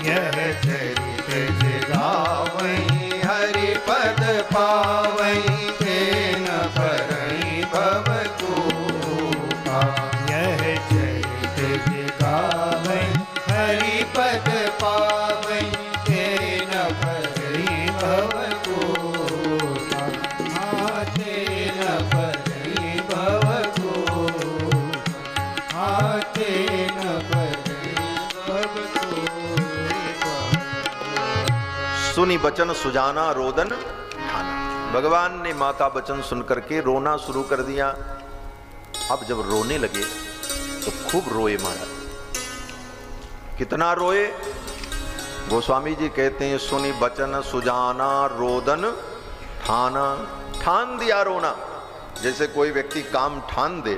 यह चरित जगावई हरि पद पावई, तेन भरई भव कूपा। यह चरित जगावई हरि पद पावई, तेन भरई भव कूपा। हाँ तेन भरई भव कूपा, हाँ तेन भरई भव कूपा। सुनी बचन सुजाना रोदन ठाना। भगवान ने माँ का वचन सुनकर के रोना शुरू कर दिया। अब जब रोने लगे तो खूब रोए महाराज। कितना रोए? गोस्वामी जी कहते हैं सुनी बचन सुजाना रोदन ठाना। ठान दिया रोना। जैसे कोई व्यक्ति काम ठान दे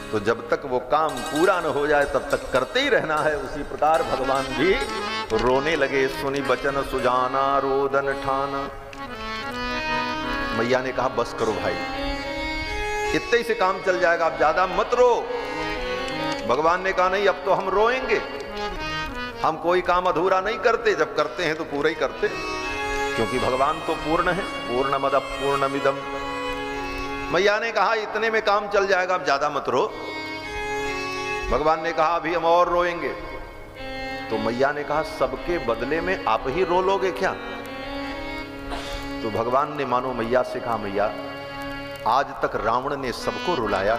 तो जब तक वो काम पूरा न हो जाए तब तक करते ही रहना है, उसी प्रकार भगवान भी रोने लगे। सुनी बचन सुजाना रोदन ठाना। मैया ने कहा बस करो भाई, इतने ही से काम चल जाएगा, अब ज्यादा मत रो। भगवान ने कहा नहीं अब तो हम रोएंगे, हम कोई काम अधूरा नहीं करते, जब करते हैं तो पूरा ही करते, क्योंकि भगवान तो पूर्ण है। पूर्णमद पूर्णमिदम। मैया ने कहा इतने में काम चल जाएगा, अब ज्यादा मत रो। भगवान ने कहा अभी हम और रोएंगे। तो मैया ने कहा सबके बदले में आप ही रो लोगे क्या? तो भगवान ने मानो मैया से कहा मैया आज तक रावण ने सबको रुलाया।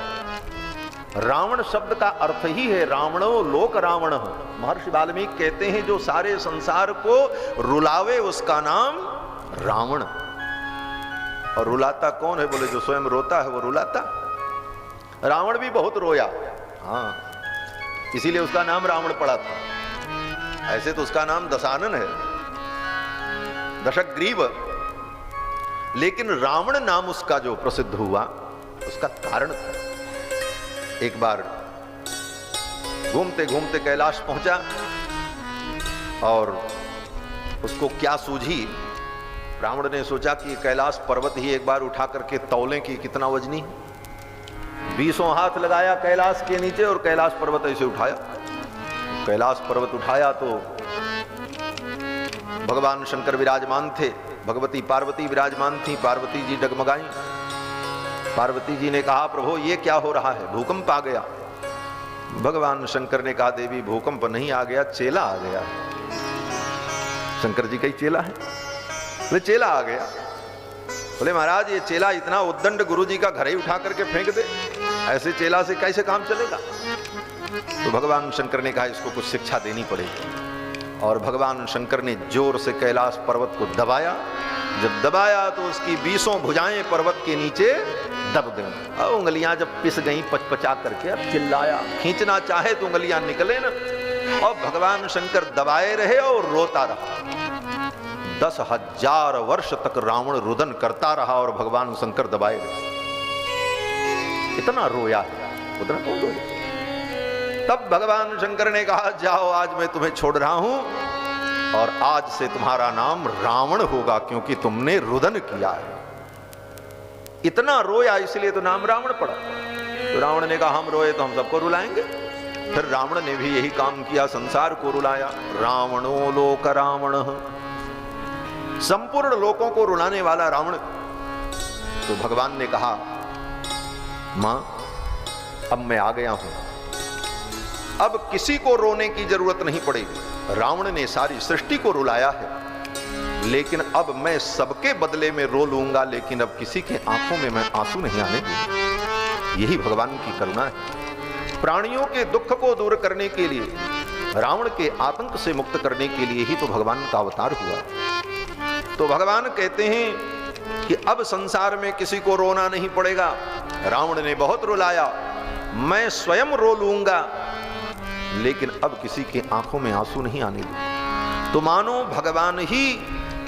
रावण शब्द का अर्थ ही है रावणो लोक रावण। महर्षि वाल्मीकि कहते हैं जो सारे संसार को रुलावे उसका नाम रावण। और रुलाता कौन है? बोले जो स्वयं रोता है वो रुलाता। रावण भी बहुत रोया, हाँ, इसीलिए उसका नाम रावण पड़ा था। ऐसे तो उसका नाम दशानन है, दशग्रीव, लेकिन रावण नाम उसका जो प्रसिद्ध हुआ उसका कारण था। एक बार घूमते घूमते कैलाश पहुंचा और उसको क्या सूझी, रावण ने सोचा कि कैलाश पर्वत ही एक बार उठा करके तौलें कि कितना वजनी। 20 हाथ लगाया कैलाश के नीचे और कैलाश पर्वत ऐसे उठाया। कैलाश पर्वत उठाया तो भगवान शंकर विराजमान थे, भगवती पार्वती विराजमान थी। पार्वती जी डगमगाई। पार्वती जी ने कहा प्रभु ये क्या हो रहा है, भूकंप आ गया। भगवान शंकर ने कहा देवी भूकंप नहीं आ गया, चेला आ गया। शंकर जी का ही चेला है। बोले चेला आ गया। बोले महाराज ये चेला इतना उद्दंड गुरु जी का घर ही उठा करके फेंक दे, ऐसे चेला से कैसे काम चलेगा? तो भगवान शंकर ने कहा इसको कुछ शिक्षा देनी पड़ेगी। और भगवान शंकर ने जोर से कैलाश पर्वत को दबाया। जब दबाया तो उसकी 20 भुजाएं पर्वत के नीचे दब गईं और उंगलियां जब पिस गईं पचपचा करके, अब चिल्लाया, खींचना चाहे तो उंगलियां निकले ना। और भगवान शंकर दबाए रहे और रोता रहा। 10,000 वर्ष तक रावण रुदन करता रहा और भगवान शंकर दबाए रहे। इतना रोया है, उतना कौन रोया? तब भगवान शंकर ने कहा जाओ आज मैं तुम्हें छोड़ रहा हूं और आज से तुम्हारा नाम रावण होगा क्योंकि तुमने रुदन किया है। इतना रोया इसलिए तो नाम रावण पड़ा। तो रावण ने कहा हम रोए तो हम सबको रुलाएंगे। फिर रावण ने भी यही काम किया, संसार को रुलाया। रावणो लोक रावण, संपूर्ण लोकों को रुलाने वाला रावण। तो भगवान ने कहा मां अब मैं आ गया हूं, अब किसी को रोने की जरूरत नहीं पड़ेगी। रावण ने सारी सृष्टि को रुलाया है, लेकिन अब मैं सबके बदले में रो लूंगा, लेकिन अब किसी के आंखों में मैं आंसू नहीं आने दूंगा। यही भगवान की करुणा है। प्राणियों के दुख को दूर करने के लिए, रावण के आतंक से मुक्त करने के लिए ही तो भगवान का अवतार हुआ। तो भगवान कहते हैं कि अब संसार में किसी को रोना नहीं पड़ेगा। रावण ने बहुत रुलाया, मैं स्वयं रो लूंगा, लेकिन अब किसी के आंखों में आंसू नहीं आने दूंगा। तो मानो भगवान ही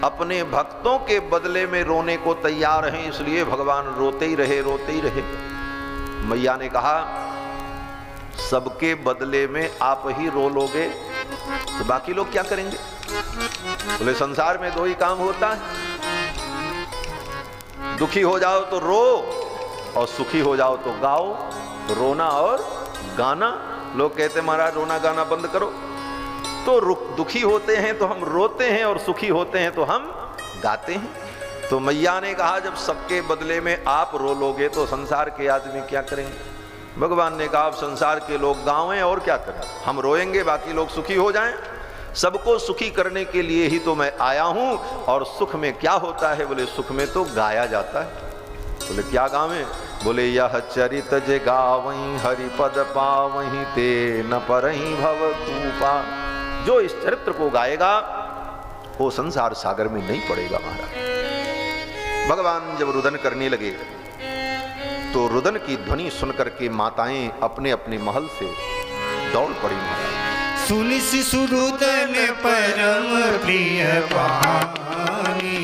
अपने भक्तों के बदले में रोने को तैयार हैं, इसलिए भगवान रोते ही रहे, रोते ही रहे। मैया ने कहा, सबके बदले में आप ही रो लोगे तो बाकी लोग क्या करेंगे? बोले संसार में दो ही काम होता है, दुखी हो जाओ तो रो और सुखी हो जाओ तो गाओ। रोना और गाना, लोग कहते महाराज रोना गाना बंद करो। तो दुखी होते हैं तो हम रोते हैं और सुखी होते हैं तो हम गाते हैं। तो मैया ने कहा, जब सबके बदले में आप रो लोगे तो संसार के आदमी क्या करेंगे? भगवान ने कहा, अब संसार के लोग गावें और क्या करें, हम रोएंगे बाकी लोग सुखी हो जाएं। सबको सुखी करने के लिए ही तो मैं आया हूं। और सुख में क्या होता है? बोले सुख में तो गाया जाता है। बोले क्या गावें? बोले यह चरित जे गावहीं हरिपद पावहीं ते न परहीं भव तूपा। जो इस चरित्र को गाएगा वो संसार सागर में नहीं पड़ेगा। महाराज भगवान जब रुदन करने लगे तो रुदन की ध्वनि सुनकर के माताएं अपने अपने महल से दौड़ पड़ी। महाराज सुनि शिशु रुदन परम प्रिय वाणी,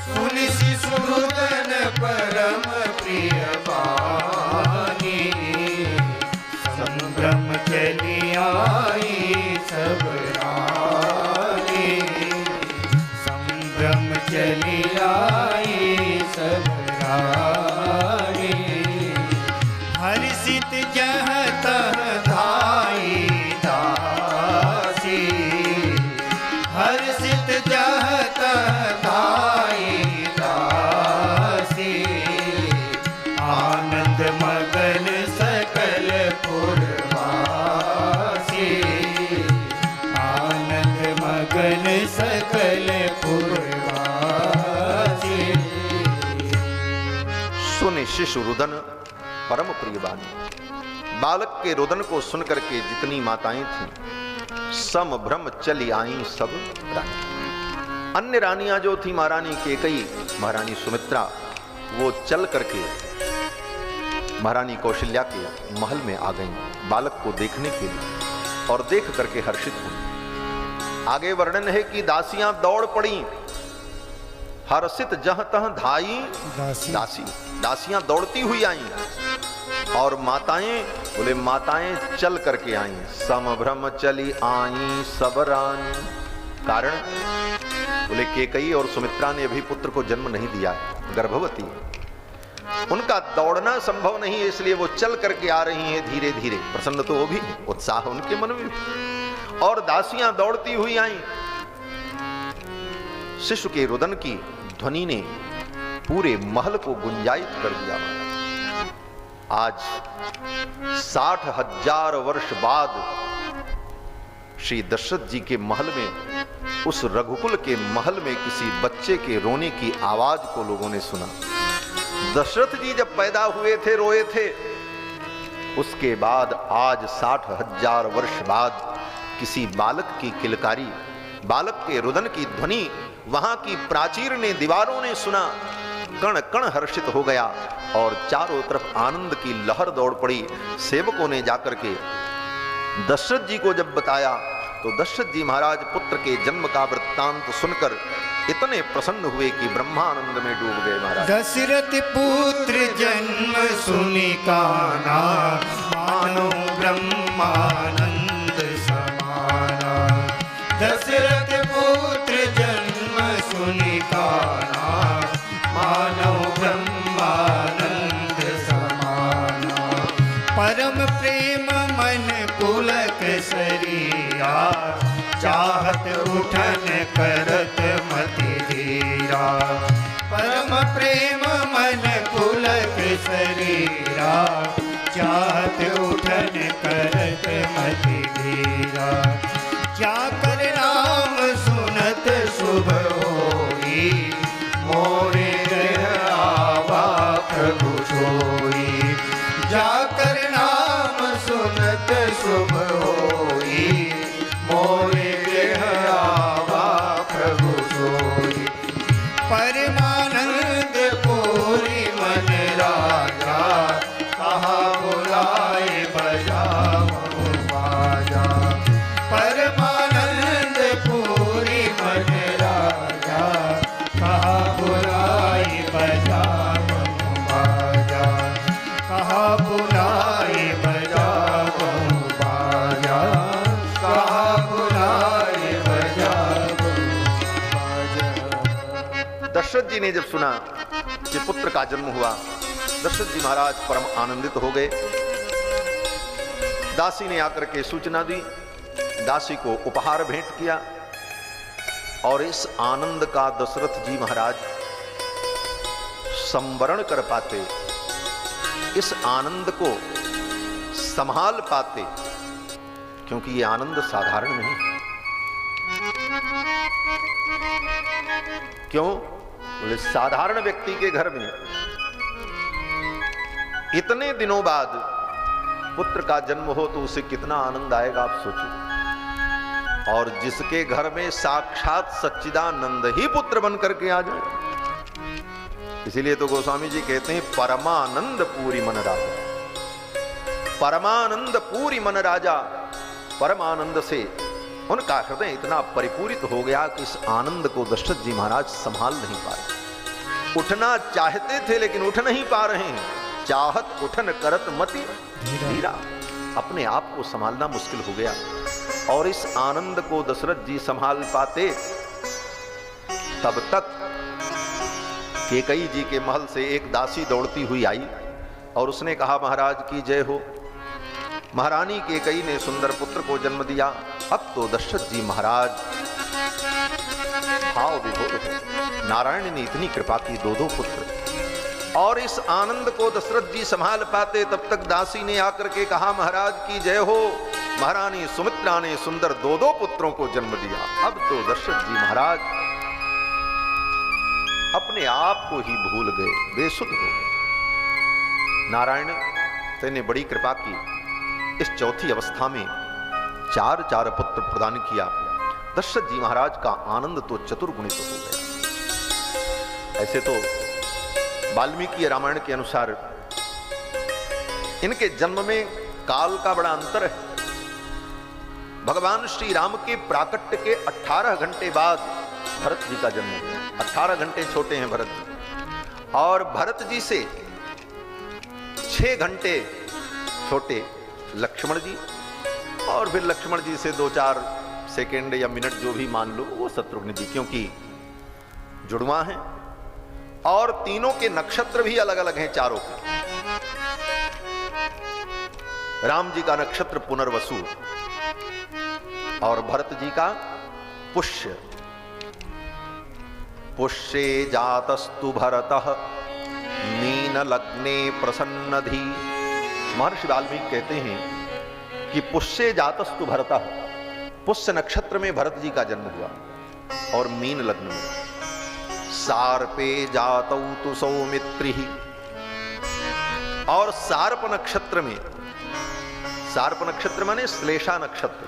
सुनि शिशु रुदन परम प्रिय वाणी, संभ्रम चली आई सब रानी, संभ्रम चली आई सब रानी। हर्षित जह तह धाई दासी, हर्षित जह तह धाई दासी, आनंद मगन सकल पुरवासी, आनंद मगन सकल पुरवासी। सुनि शिशु रुदन परम प्रिय वाणी। बालक के रुदन को सुनकर के जितनी माताएं थीं सम भ्रम चली आई सब रानी। अन्य रानियां जो थी, महारानी केकई, महारानी सुमित्रा, वो चल करके महारानी कौशल्या के महल में आ गईं बालक को देखने के लिए, और देख करके हर्षित हुई। आगे वर्णन है कि दासियां दौड़ पड़ी। हर्षित जह तह धाई दासी, दासियां दौड़ती हुई आई। और माताएं, बोले माताएं चल करके आई। समभ्रम चली आई सब रानी। कारण, बोले केकई और सुमित्रा ने अभी पुत्र को जन्म नहीं दिया, गर्भवती, उनका दौड़ना संभव नहीं है, इसलिए वो चल करके आ रही हैं धीरे धीरे। प्रसन्न तो वो भी, उत्साह उनके मन में, और दासियां दौड़ती हुई आई। शिशु के रुदन की ध्वनि ने पूरे महल को गुंजायित कर दिया। आज 60,000 वर्ष बाद श्री दशरथ जी के महल में, उस रघुकुल के महल में किसी बच्चे के रोने की आवाज को लोगों ने सुना। दशरथ जी जब पैदा हुए थे रोए थे, उसके बाद आज 60,000 वर्ष बाद किसी बालक की किलकारी, बालक के रुदन की ध्वनि वहां की प्राचीर ने, दीवारों ने सुना। कण कण हर्षित हो गया और चारों तरफ आनंद की लहर दौड़ पड़ी। सेवकों ने जाकर के दशरथ जी को जब बताया तो दशरथ जी महाराज पुत्र के जन्म का वृत्तांत सुनकर इतने प्रसन्न हुए कि ब्रह्मानंद में डूब गए। महाराज दशरथ पुत्र जन्म सुनि काना, मानो ब्रह्मानंद समाना। दशरथ पुत्र जन्म सुनि काना, मानो ब्रह्मानंद समाना। परम प्रेम मन पुलक सरिया, चाहत उठन करत मति धीरा। परम प्रेम मन पुलक सरिया, चाहत उठन करत मति धीरा। जाकर नाम सुनत शुभ होई, मोरे गृह आवा प्रभु सोई। जाकर नाम सुनत शुभ होई, मोरे गृह आवा प्रभु सोई। परमानंद पूरी मन राजा, कहा बुलाए बजाओ बाजा। परमानंद पूरी मन राजा, कहा बुलाए बजाओ बाजा। कहा बुलाए बजाओ बाजा, कहा बुलाए बजाओ बाजा। दशरथ जी ने जब सुना कि पुत्र का जन्म हुआ, दशरथ जी महाराज परम आनंदित हो गए। दासी ने आकर के सूचना दी, दासी को उपहार भेंट किया और इस आनंद का दशरथ जी महाराज संवरण कर पाते, इस आनंद को संभाल पाते, क्योंकि ये आनंद साधारण नहीं। क्यों? बोले साधारण व्यक्ति के घर में इतने दिनों बाद पुत्र का जन्म हो तो उसे कितना आनंद आएगा, आप सोचो। और जिसके घर में साक्षात सच्चिदानंद ही पुत्र बन करके आ जाए। इसीलिए तो गोस्वामी जी कहते हैं परमानंद पूरी मन राजा। परमानंद पूरी मन राजा, परमानंद से उनका हृदय इतना परिपूरित हो गया कि इस आनंद को दशरथ जी महाराज संभाल नहीं पा रहे। उठना चाहते थे लेकिन उठ नहीं पा रहे हैं। चाहत उठन करत मति धीरा, अपने आप को संभालना मुश्किल हो गया। और इस आनंद को दशरथ जी संभाल पाते, तब तक कैकेयी जी के महल से एक दासी दौड़ती हुई आई और उसने कहा, महाराज की जय हो, महारानी कैकेयी ने सुंदर पुत्र को जन्म दिया। अब तो दशरथ जी महाराज भाव विभोर हो, नारायण ने इतनी कृपा की, दो पुत्र। और इस आनंद को दशरथ जी संभाल पाते, तब तक दासी ने आकर के कहा, महाराज की जय हो, महारानी सुमित्रा ने सुंदर दो पुत्रों को जन्म दिया। अब तो दशरथ जी महाराज अपने आप को ही भूल गए, बेसुध हो गए। नारायण तेने बड़ी कृपा की, इस चौथी अवस्था में चार पुत्र प्रदान किया। दशरथ जी महाराज का आनंद तो चतुर्गुणित हो गया। ऐसे तो वाल्मीकि रामायण के अनुसार इनके जन्म में काल का बड़ा अंतर है। भगवान श्री राम के प्राकट्य के 18 घंटे बाद भरत जी का जन्म हुआ। 18 घंटे छोटे हैं भरत जी, और भरत जी से 6 घंटे छोटे लक्ष्मण जी, और फिर लक्ष्मण जी से 2-4 सेकेंड या मिनट जो भी मान लो वो शत्रुघ्न जी, क्योंकि जुड़वा हैं और तीनों के नक्षत्र भी अलग अलग हैं, चारों के। राम जी का नक्षत्र पुनर्वसु और भरत जी का पुष्य। पुष्ये जातस्तु भरतः मीन लग्ने प्रसन्नधि। महर्षि वाल्मीकि कहते हैं कि पुष्ये जातस्तु भरतः, पुष्य नक्षत्र में भरत जी का जन्म हुआ और मीन लग्न में। सार्पे जातौ तु सौमित्रिः, और सार्प नक्षत्र में, सार्प नक्षत्र माने श्लेषा नक्षत्र,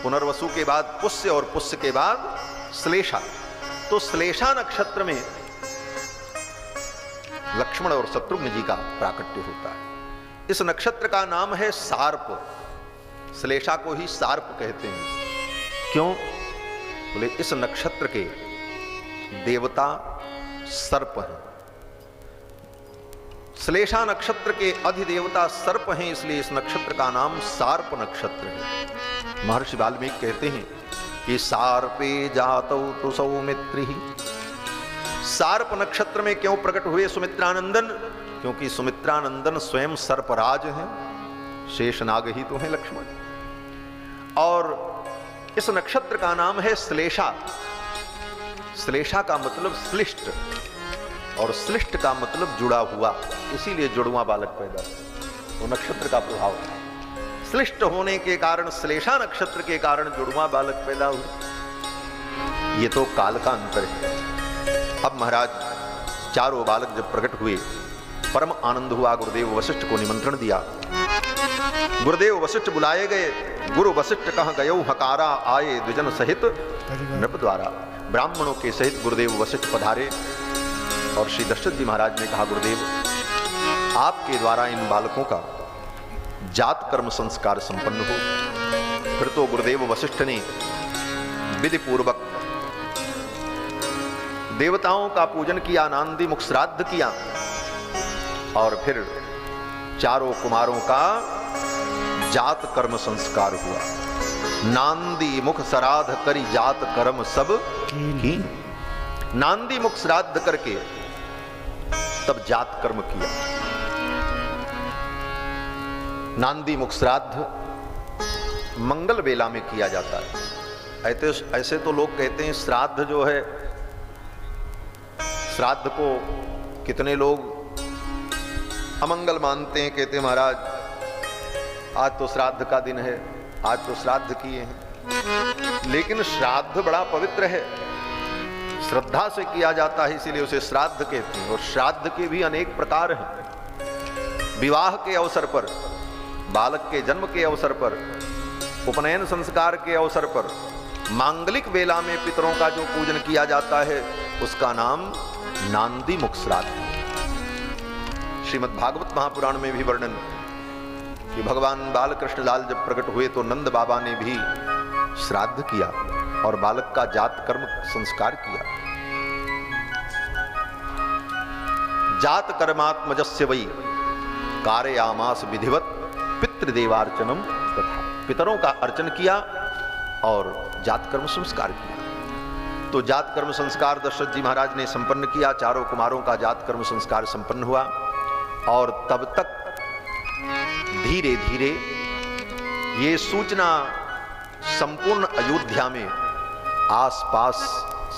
पुनर्वसु के बाद पुष्य और पुष्य के बाद श्लेषा, तो श्लेषा नक्षत्र में लक्ष्मण और शत्रुघ्न जी का प्राकट्य होता है। इस नक्षत्र का नाम है सार्प। श्लेषा को ही सार्प कहते हैं। क्यों? बोले इस नक्षत्र के देवता सर्प हैं। श्लेषा नक्षत्र के अधिदेवता सर्प हैं, इसलिए इस नक्षत्र का नाम सार्प नक्षत्र है। महर्षि वाल्मीकि कहते हैं कि सार्पे जातौ तु सौमित्रिः। सार्प नक्षत्र में क्यों प्रकट हुए सुमित्रानंदन? क्योंकि सुमित्रानंदन स्वयं सर्पराज हैं, शेषनाग ही तो हैं लक्ष्मण। और इस नक्षत्र का नाम है श्लेषा। श्लेषा का मतलब श्लिष्ट, और श्लिष्ट का मतलब जुड़ा हुआ, इसीलिए जुड़वा बालक पैदा हुआ। वो नक्षत्र का प्रभाव था। श्लिष्ट होने के कारण, श्लेषा नक्षत्र के कारण जुड़वा बालक पैदा हुए। ये तो काल का अंतर है। अब महाराज चारों बालक जब प्रकट हुए, परम आनंद हुआ। गुरुदेव वशिष्ठ को निमंत्रण दिया। गुरुदेव वशिष्ठ बुलाए गए। गुरु वशिष्ठ कह गयो हकारा, आए द्विजन सहित नृप द्वारा। ब्राह्मणों के सहित गुरुदेव वशिष्ठ पधारे और श्री दशरथ जी महाराज ने कहा, गुरुदेव आपके द्वारा इन बालकों का जात कर्म संस्कार संपन्न हो। फिर तो गुरुदेव वशिष्ठ ने विधि पूर्वक देवताओं का पूजन किया, नांदी मुख श्राद्ध किया और फिर चारों कुमारों का जात कर्म संस्कार हुआ। नांदी मुख श्राद्ध करी जात कर्म सब की। नांदी मुख श्राद्ध करके तब जात कर्म किया। नांदी मुख श्राद्ध मंगल बेला में किया जाता है। ऐसे तो लोग कहते हैं श्राद्ध जो है, श्राद्ध को कितने लोग अमंगल मानते हैं। कहते हैं महाराज आज तो श्राद्ध का दिन है, आज तो श्राद्ध किए हैं। लेकिन श्राद्ध बड़ा पवित्र है, श्रद्धा से किया जाता है, इसीलिए उसे श्राद्ध कहते हैं। और श्राद्ध के भी अनेक प्रकार हैं। विवाह के अवसर पर, बालक के जन्म के अवसर पर, उपनयन संस्कार के अवसर पर, मांगलिक वेला में पितरों का जो पूजन किया जाता है उसका नाम नांदी मुख श्राद्ध। श्रीमद् भागवत महापुराण में भी वर्णन कि भगवान बालकृष्ण लाल जब प्रकट हुए तो नंद बाबा ने भी श्राद्ध किया और बालक का जात कर्म संस्कार किया। जात कर्मात्मजस्य वै कारयामास विधिवत पितृदेवार्चनम तथा। पितरों का अर्चन किया और जात कर्म संस्कार किया। तो जात कर्म संस्कार दशरथ जी महाराज ने संपन्न किया। चारों कुमारों का जात कर्म संस्कार संपन्न हुआ और तब तक धीरे धीरे ये सूचना संपूर्ण अयोध्या में आसपास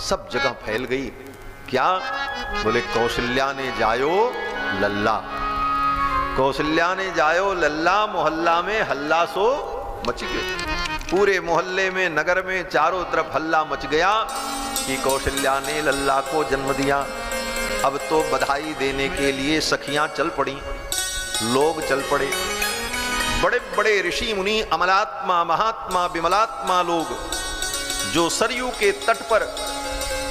सब जगह फैल गई। क्या बोले? कौशल्या ने जायो लल्ला, कौशल्या ने जायो लल्ला, मोहल्ला में हल्ला सो मच गया। पूरे मोहल्ले में, नगर में चारों तरफ हल्ला मच गया कि कौशल्या ने लल्ला को जन्म दिया। अब तो बधाई देने के लिए सखियां चल पड़ी, लोग चल पड़े। बड़े बड़े ऋषि मुनि, अमलात्मा, महात्मा, विमलात्मा लोग जो सरयू के तट पर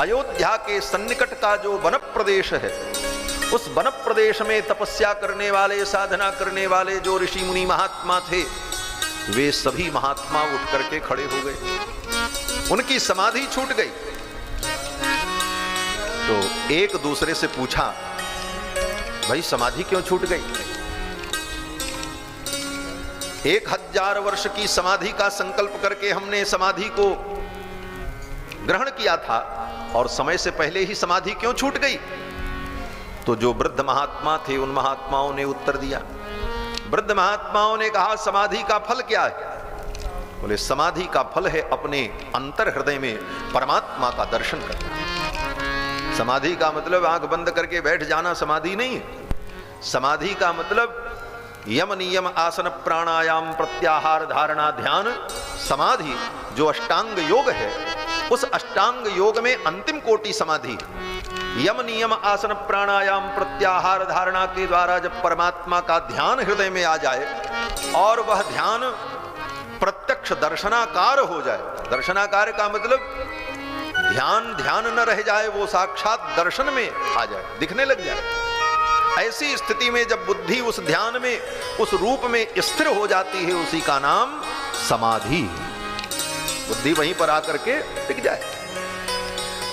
अयोध्या के सन्निकट का जो वन प्रदेश है, उस वन प्रदेश में तपस्या करने वाले, साधना करने वाले जो ऋषि मुनि महात्मा थे, वे सभी महात्मा उठ करके खड़े हो गए। उनकी समाधि छूट गई। तो एक दूसरे से पूछा, भाई समाधि क्यों छूट गई? 1000 वर्ष की समाधि का संकल्प करके हमने समाधि को ग्रहण किया था और समय से पहले ही समाधि क्यों छूट गई? तो जो वृद्ध महात्मा थे उन महात्माओं ने उत्तर दिया। वृद्ध महात्माओं ने कहा, समाधि का फल क्या है? बोले, समाधि का फल है अपने अंतर हृदय में परमात्मा का दर्शन करना। समाधि का मतलब आंख बंद करके बैठ जाना समाधि नहीं है। समाधि का मतलब यम नियम आसन प्राणायाम प्रत्याहार धारणा ध्यान समाधि जो अष्टांग योग है, उस अष्टांग योग में अंतिम कोटि समाधि। यम नियम आसन प्राणायाम प्रत्याहार धारणा के द्वारा जब परमात्मा का ध्यान हृदय में आ जाए और वह ध्यान प्रत्यक्ष दर्शनाकार हो जाए। दर्शनाकार का मतलब ध्यान न रह जाए, वो साक्षात दर्शन में आ जाए, दिखने लग जाए। ऐसी स्थिति में जब बुद्धि उस ध्यान में, उस रूप में स्थिर हो जाती है, उसी का नाम समाधि। बुद्धि वहीं पर आकर के टिक जाए।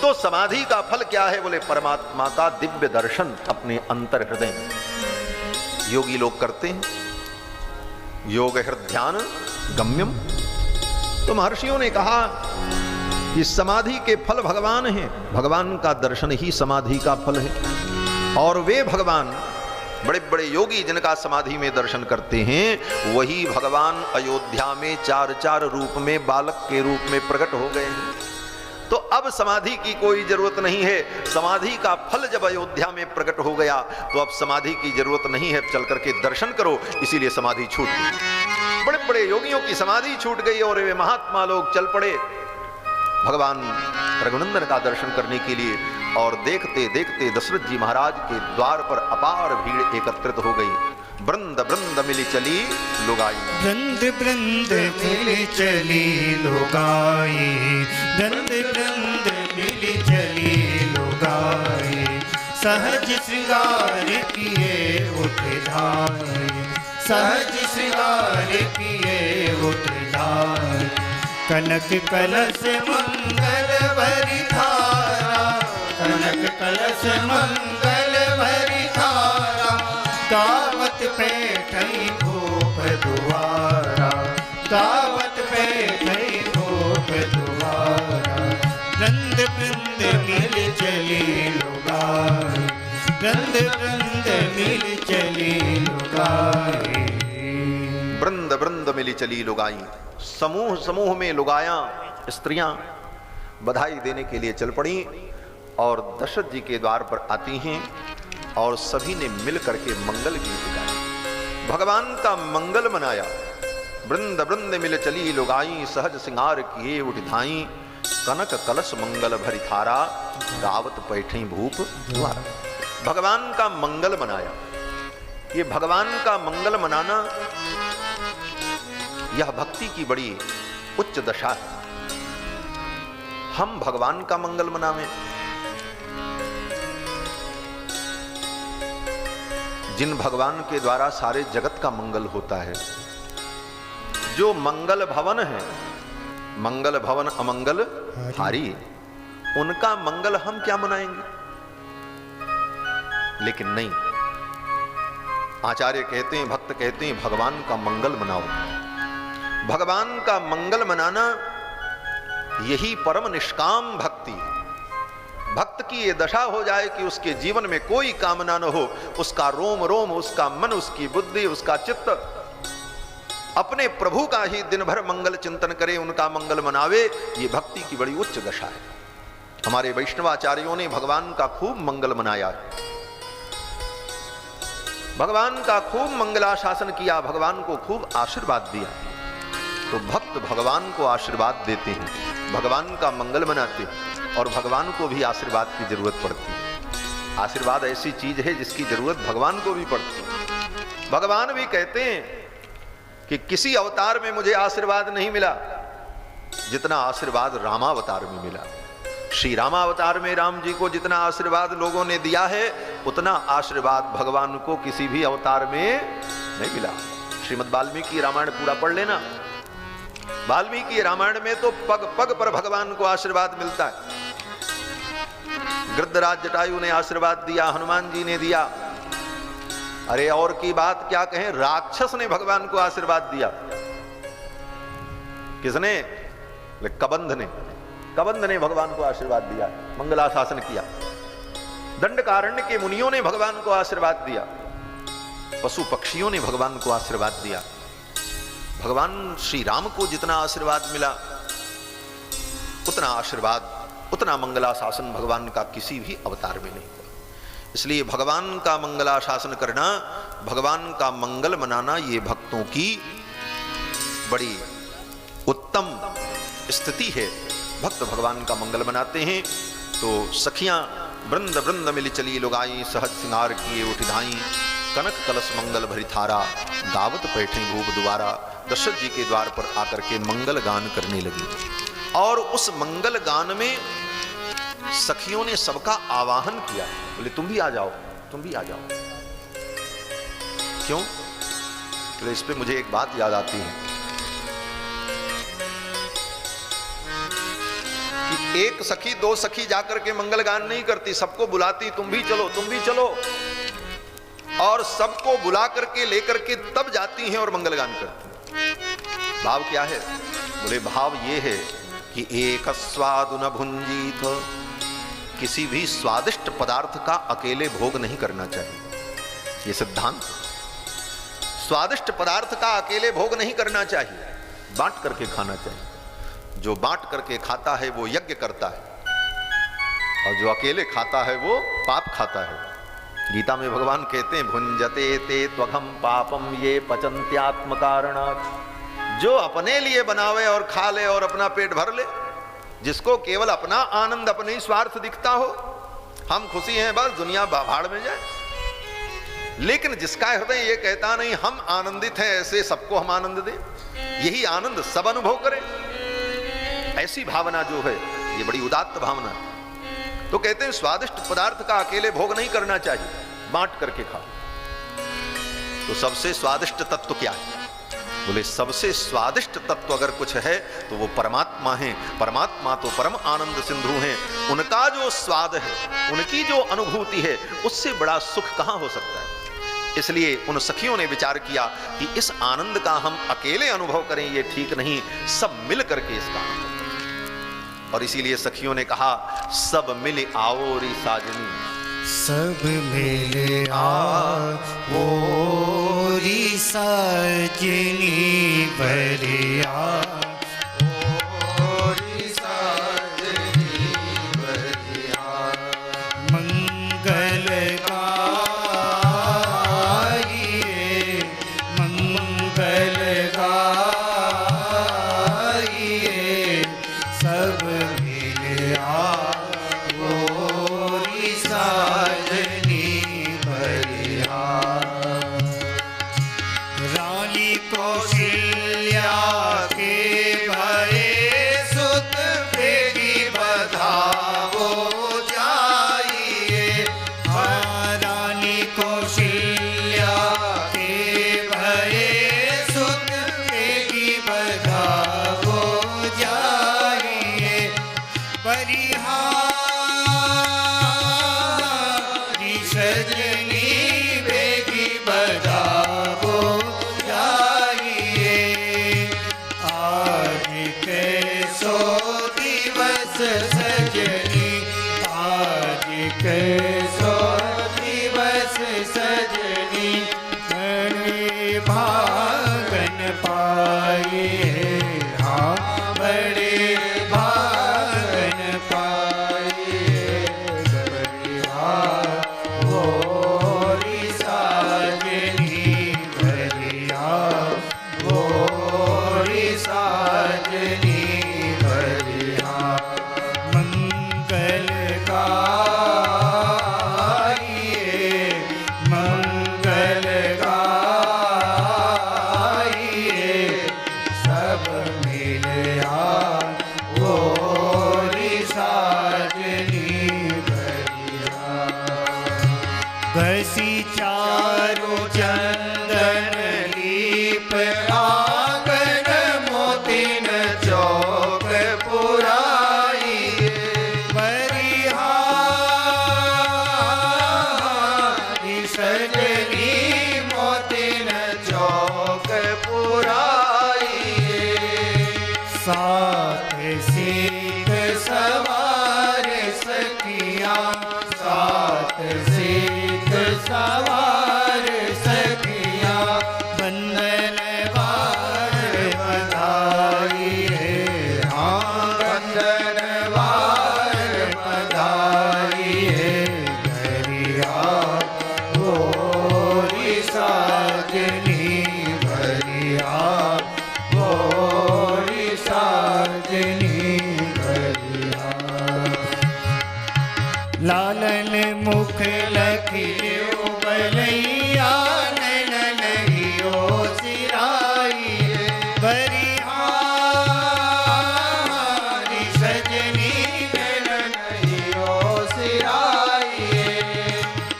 तो समाधि का फल क्या है? बोले, परमात्मा का दिव्य दर्शन अपने अंतर हृदय में। योगी लोग करते हैं योग हृदयान गम्यम। तो महर्षियों ने कहा कि समाधि के फल भगवान हैं, भगवान का दर्शन ही समाधि का फल है। और वे भगवान बड़े बड़े योगी जिनका समाधि में दर्शन करते हैं, वही भगवान अयोध्या में 4 रूप में बालक के रूप में प्रकट हो गए हैं। तो तो अब समाधि की कोई जरूरत नहीं है। समाधि का फल जब अयोध्या में प्रकट हो गया तो अब समाधि की जरूरत नहीं है, चल करके दर्शन करो। इसीलिए समाधि छूट गई। बड़े बड़े योगियों की समाधि छूट गई और वे महात्मा लोग चल पड़े भगवान रघुनंदन का दर्शन करने के लिए। और देखते देखते दशरथ जी महाराज के द्वार पर अपार भीड़ एकत्रित हो गई। वृंद वृंद मिली चली लुगाई, वृंद वृंद मिली चली लुगाई, वृंद वृंद मिली चली लुगाई। सहज श्रृंगार किए उठ धाई, सहज श्रृंगार किए उठ धाई। कनक कलश मंगल भरी धारा, कनक कलश मंगल भरी धारा। गावत पैठई भूप दुआरा, गावत पैठई भूप दुआरा। वृंद वृंद मिल चली लुगाई, वृंद वृंद मिल चली लुगाई। वृंद वृंद मिली चली लुगाई। समूह समूह में लुगायां स्त्रियां बधाई देने के लिए चल पड़ी और दशरथ जी के द्वार पर आती हैं और सभी ने मिल करके मंगल गीत गाए, भगवान का मंगल मनाया। वृंद वृंद मिल चली लुगाई, सहज सिंगार किए उठ धाई। कनक कलश मंगल भरी थारा, गावत पैठी भूप द्वारा। भगवान का मंगल मनाया। ये भगवान का मंगल मनाना यह भक्ति की बड़ी उच्च दशा है। हम भगवान का मंगल मनावें। जिन भगवान के द्वारा सारे जगत का मंगल होता है, जो मंगल भवन है, मंगल भवन अमंगल हारी, उनका मंगल हम क्या मनाएंगे? लेकिन नहीं, आचार्य कहते हैं, भक्त कहते हैं, भगवान का मंगल मनाओ। भगवान का मंगल मनाना यही परम निष्काम भक्ति है। भक्त की ये दशा हो जाए कि उसके जीवन में कोई कामना न हो, उसका रोम रोम, उसका मन, उसकी बुद्धि, उसका चित्त अपने प्रभु का ही दिन भर मंगल चिंतन करे, उनका मंगल मनावे। ये भक्ति की बड़ी उच्च दशा है। हमारे वैष्णवाचार्यों ने भगवान का खूब मंगल मनाया है, भगवान का खूब मंगलाशासन किया, भगवान को खूब आशीर्वाद दिया। तो भक्त भगवान को आशीर्वाद देते हैं, भगवान का मंगल मनाते हैं और भगवान को भी आशीर्वाद की जरूरत पड़ती है। आशीर्वाद ऐसी चीज है जिसकी जरूरत भगवान को भी पड़ती है। भगवान भी कहते हैं कि किसी अवतार में मुझे आशीर्वाद नहीं मिला जितना आशीर्वाद रामावतार में मिला। श्री रामावतार में राम जी को जितना आशीर्वाद लोगों ने दिया है, उतना आशीर्वाद भगवान को किसी भी अवतार में नहीं मिला। श्रीमद् वाल्मीकि रामायण पूरा पढ़ लेना। वाल्मीकि रामायण में तो पग पग पर भगवान को आशीर्वाद मिलता है। गृद्धराज जटायु ने आशीर्वाद दिया, हनुमान जी ने दिया। अरे और की बात क्या कहें, राक्षस ने भगवान को आशीर्वाद दिया। किसने? कबंध ने। कबंध ने भगवान को आशीर्वाद दिया, मंगलाशासन किया। दंडकारण्य के मुनियों ने भगवान को आशीर्वाद दिया, पशु पक्षियों ने भगवान को आशीर्वाद दिया। भगवान श्री राम को जितना आशीर्वाद मिला, उतना आशीर्वाद, उतना मंगलाशासन भगवान का किसी भी अवतार में नहीं हुआ। इसलिए भगवान का मंगलाशासन करना, भगवान का मंगल मनाना, ये भक्तों की बड़ी उत्तम स्थिति है। भक्त भगवान का मंगल मनाते हैं। तो सखियां वृंद वृंद मिली चली लुगाई, सहज सिंगार किए उठ धाई। कनक कलश मंगल भरी थारा, गावत पैठे भूप द्वारा। दशरथ जी के द्वार पर आकर के मंगल गान करने लगी और उस मंगल गान में सखियों ने सबका आवाहन किया। बोले तुम भी आ जाओ, तुम भी आ जाओ। क्यों? तो इस पे मुझे एक बात याद आती है कि एक सखी दो सखी जाकर के मंगल गान नहीं करती, सबको बुलाती, तुम भी चलो, तुम भी चलो, और सबको बुला करके लेकर के तब जाती हैं और मंगल गान करती हैं। भाव क्या है? बोले भाव ये है कि एक स्वाद न भुंजीत, किसी भी स्वादिष्ट पदार्थ का अकेले भोग नहीं करना चाहिए। ये सिद्धांत, स्वादिष्ट पदार्थ का अकेले भोग नहीं करना चाहिए, बांट करके खाना चाहिए। जो बांट करके खाता है वो यज्ञ करता है, और जो अकेले खाता है वो पाप खाता है। गीता में भगवान कहते हैं भुंजते ते त्वघम पापम ये पचन्त्यात्म कारणात्। जो अपने लिए बनावे और खा ले और अपना पेट भर ले, जिसको केवल अपना आनंद अपने ही स्वार्थ दिखता हो, हम खुशी हैं बस दुनिया भाड़ में जाए, लेकिन जिसका हृदय ये कहता नहीं हम आनंदित हैं, ऐसे सबको हम आनंद दें, यही आनंद सब अनुभव करें, ऐसी भावना जो है ये बड़ी उदात्त भावना है। तो कहते हैं स्वादिष्ट पदार्थ का अकेले भोग नहीं करना चाहिए, बांट करके खाओ। तो सबसे स्वादिष्ट तत्व क्या है? बोले सबसे स्वादिष्ट तत्व अगर कुछ है तो वो परमात्मा है। परमात्मा तो परम आनंद सिंधु हैं, उनका जो स्वाद है, उनकी जो अनुभूति है, उससे बड़ा सुख कहां हो सकता है। इसलिए उन सखियों ने विचार किया कि इस आनंद का हम अकेले अनुभव करें ये ठीक नहीं, सब मिल करके इसका अनुभव करें। और इसीलिए सखियों ने कहा सब मिल आओ री साजनी, सब मिल आओ री साजनी बरिया, ओ री साजनी बरिया, मंगल लालन मुख लखियो बलैया, नैनन हियो सिराई, बरिहारी सजनी नैनन हियो सिराई,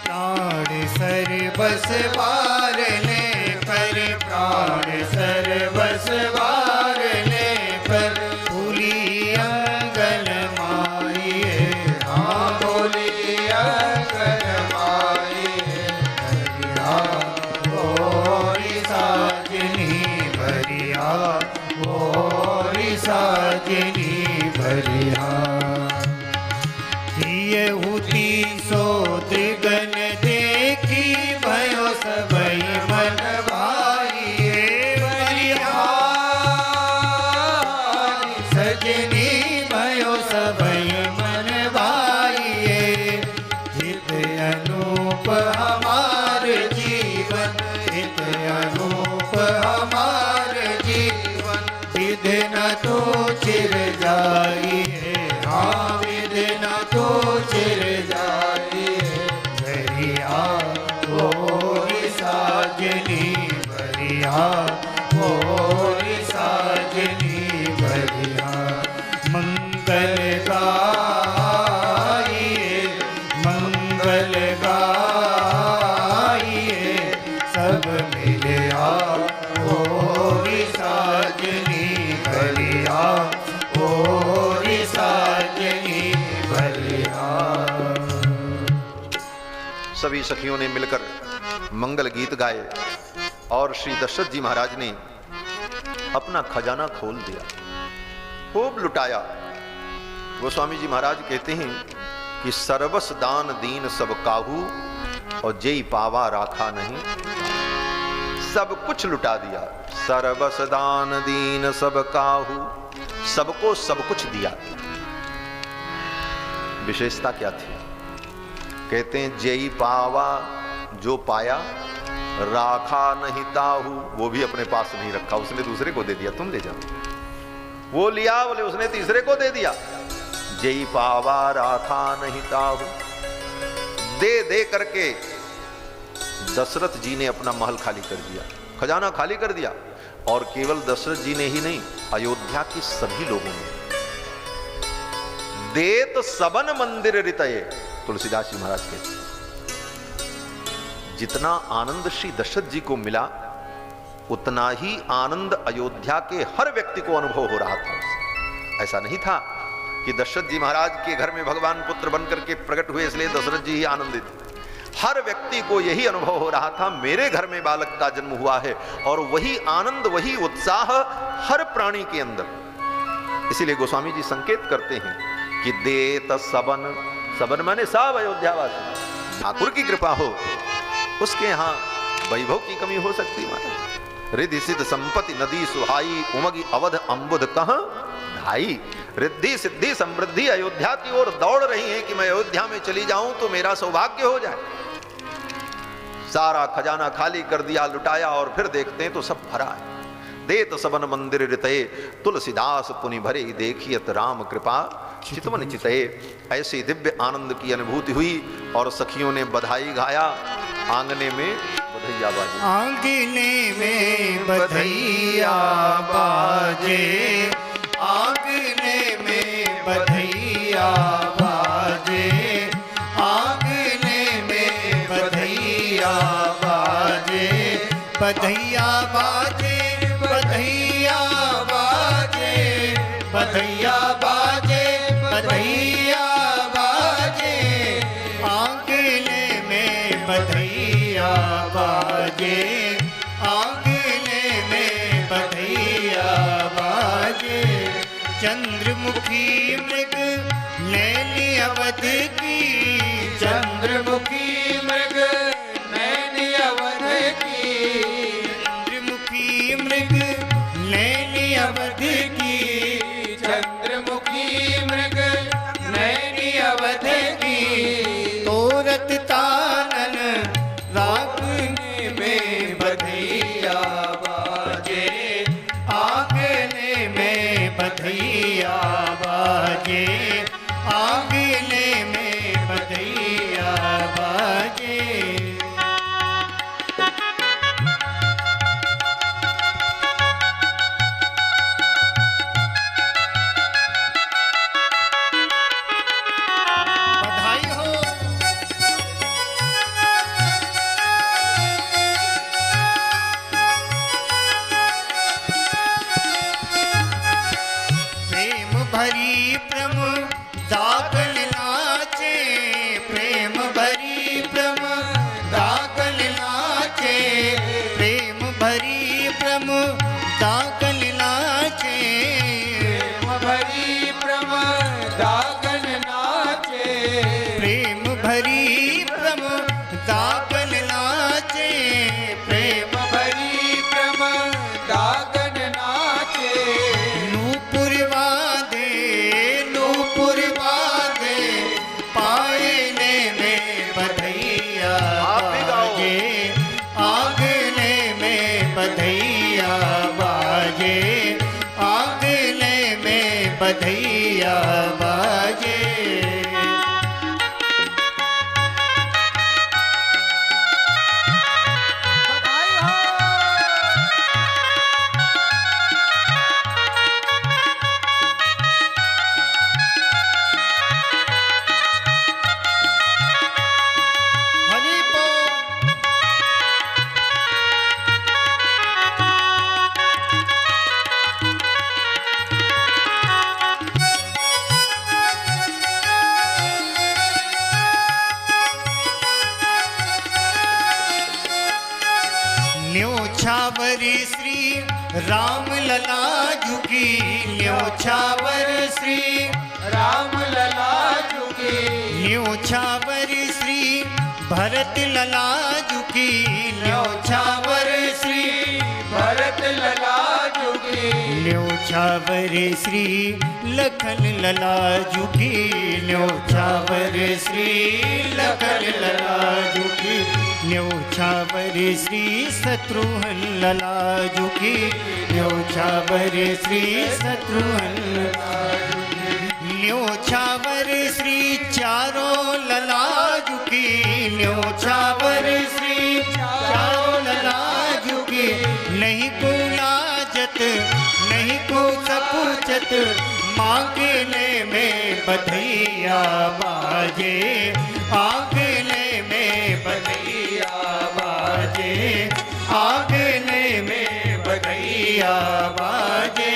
प्राण सर बस बारने पर, प्राण सर बस बारने पर, फूली अंगन माई, साजनी भरिया, ये हुती सो त्रिगन देखी, भयो सबई मन भाई, बलिहारी सजनी नित अनूप हमार जीवन, विधि न तो चिर जाइए, हाँ विधि न तो चिर जाइए। भरिया मोरी साजनी, भरिया मोरी साजनी, भरिया मंगल गाइए, मंगल गाइए, सब मिले मोरी साजनी, भरिया मोरी साजनी, भरिया। सभी सखियों ने मिलकर मंगल गीत गाए और श्री दशरथ जी महाराज ने अपना खजाना खोल दिया, खूब लुटाया। गोस्वामी जी महाराज कहते हैं कि सर्वस दान दीन सब काहू, और जेई पावा राखा नहीं। सब कुछ लुटा दिया, सर्वस दान दीन सब काहू, सबको सब कुछ दिया। विशेषता क्या थी? कहते हैं जेई पावा, जो पाया, राखा नहीं ताहू, वो भी अपने पास नहीं रखा, उसने दूसरे को दे दिया, तुम ले जाओ। वो लिया, बोले उसने तीसरे को दे दिया। जेई पावा राखा नहीं ताहू, दे दे करके दशरथ जी ने अपना महल खाली कर दिया, खजाना खाली कर दिया। और केवल दशरथ जी ने ही नहीं, अयोध्या के सभी लोगों ने। देत सबन मंदिर रितये, तुलसीदास जी महाराज कहते, जितना आनंद श्री दशरथ जी को मिला, उतना ही आनंद अयोध्या के हर व्यक्ति को अनुभव हो रहा था। ऐसा नहीं था कि दशरथ जी महाराज के घर में भगवान पुत्र बनकर के प्रकट हुए इसलिए दशरथ जी ही आनंदित। हर व्यक्ति को यही अनुभव हो रहा था, मेरे घर में बालक का जन्म हुआ है, और वही आनंद, वही उत्साह हर प्राणी के अंदर। इसीलिए गोस्वामी जी संकेत करते हैं कि देत सबन, सबन माने सब अयोध्यावासी, ठाकुर की कृपा हो, उसके यहाँ वैभव की कमी हो सकती माता। रिद्धि सिद्ध संपत्ति नदी सुहाई, उमगी अवध अम्बुद कहाँ ढाई। रिद्धि सिद्धि समृद्धि अयोध्या की ओर दौड़ रही है कि मैं अयोध्या में चली जाऊं तो मेरा सौभाग्य हो जाए। सारा खजाना खाली कर दिया, लुटाया, और फिर देखते हैं तो सब भरा है। देत सबन मंदिर रितये, तुलसीदास पुनि भरे, देखियत राम कृपा चितवन चितये। ऐसी दिव्य आनंद की अनुभूति हुई और सखियों ने बधाई गाया। आंगने में बधैया बाजे, आंगने में बधैया बाजे, आंगने में बधैया बाजे, आंगने में बधैया बाजे, बधैया बाजे, बधैया बाजे, बधैया बाजे, बधैया बाजे, आंगने में बधैया बाजे, आंगने में बधैया बाजे। चंद्रमुखी मृग नैनी अवध की, चंद्रमुखी मृग नैनी अवध की, चंद्रमुखी मृग नैनी अवध की, चंद्रमुखी मृग नैनी अवध की। तोरत तानन रागने में बधैया बाजे, आंगने में बधैया बाजे, आंगने में बधैया बाजे। बधाई हो। प्रेम भरी प्रमदागन नाचे, प्रेम भरी प्रमदागन नाचे, प्रेम भरी प्रमदागन नाचे, प्रेम भरी प्रमदागन नाचे, प्रेम भरी प्रमदागन नाचे, प्रेम भरी प्रमदागन नाचे। नूपुर वादे, नूपुर वादे, पायने में बधैया आप भी गाओ। बाजे, आंगने बधैया बाजे, आंगने में बधैया बाजे। न्योछावर श्री राम लला झुकी, न्योछावर श्री राम लला झुकी, न्योछावर श्री भरत लला झुकी, न्योछावर श्री भरत लला झुकी, न्योछावर श्री लखन लला झुकी, न्योछावर श्री लखन लला झुकी, न्योछावर श्री शत्रुघ्न लला झुकी, न्योछावर श्री शत्रुघ्न लला झुकी, न्योछावर श्री चारों लला झुकी, न्योछावर श्री चारों लला झुकी, नहीं को लाजत नहीं को सपूछत, मांगने में बधैया बाजे, आंगने में बधैया बाजे, आंगने में बधैया बाजे।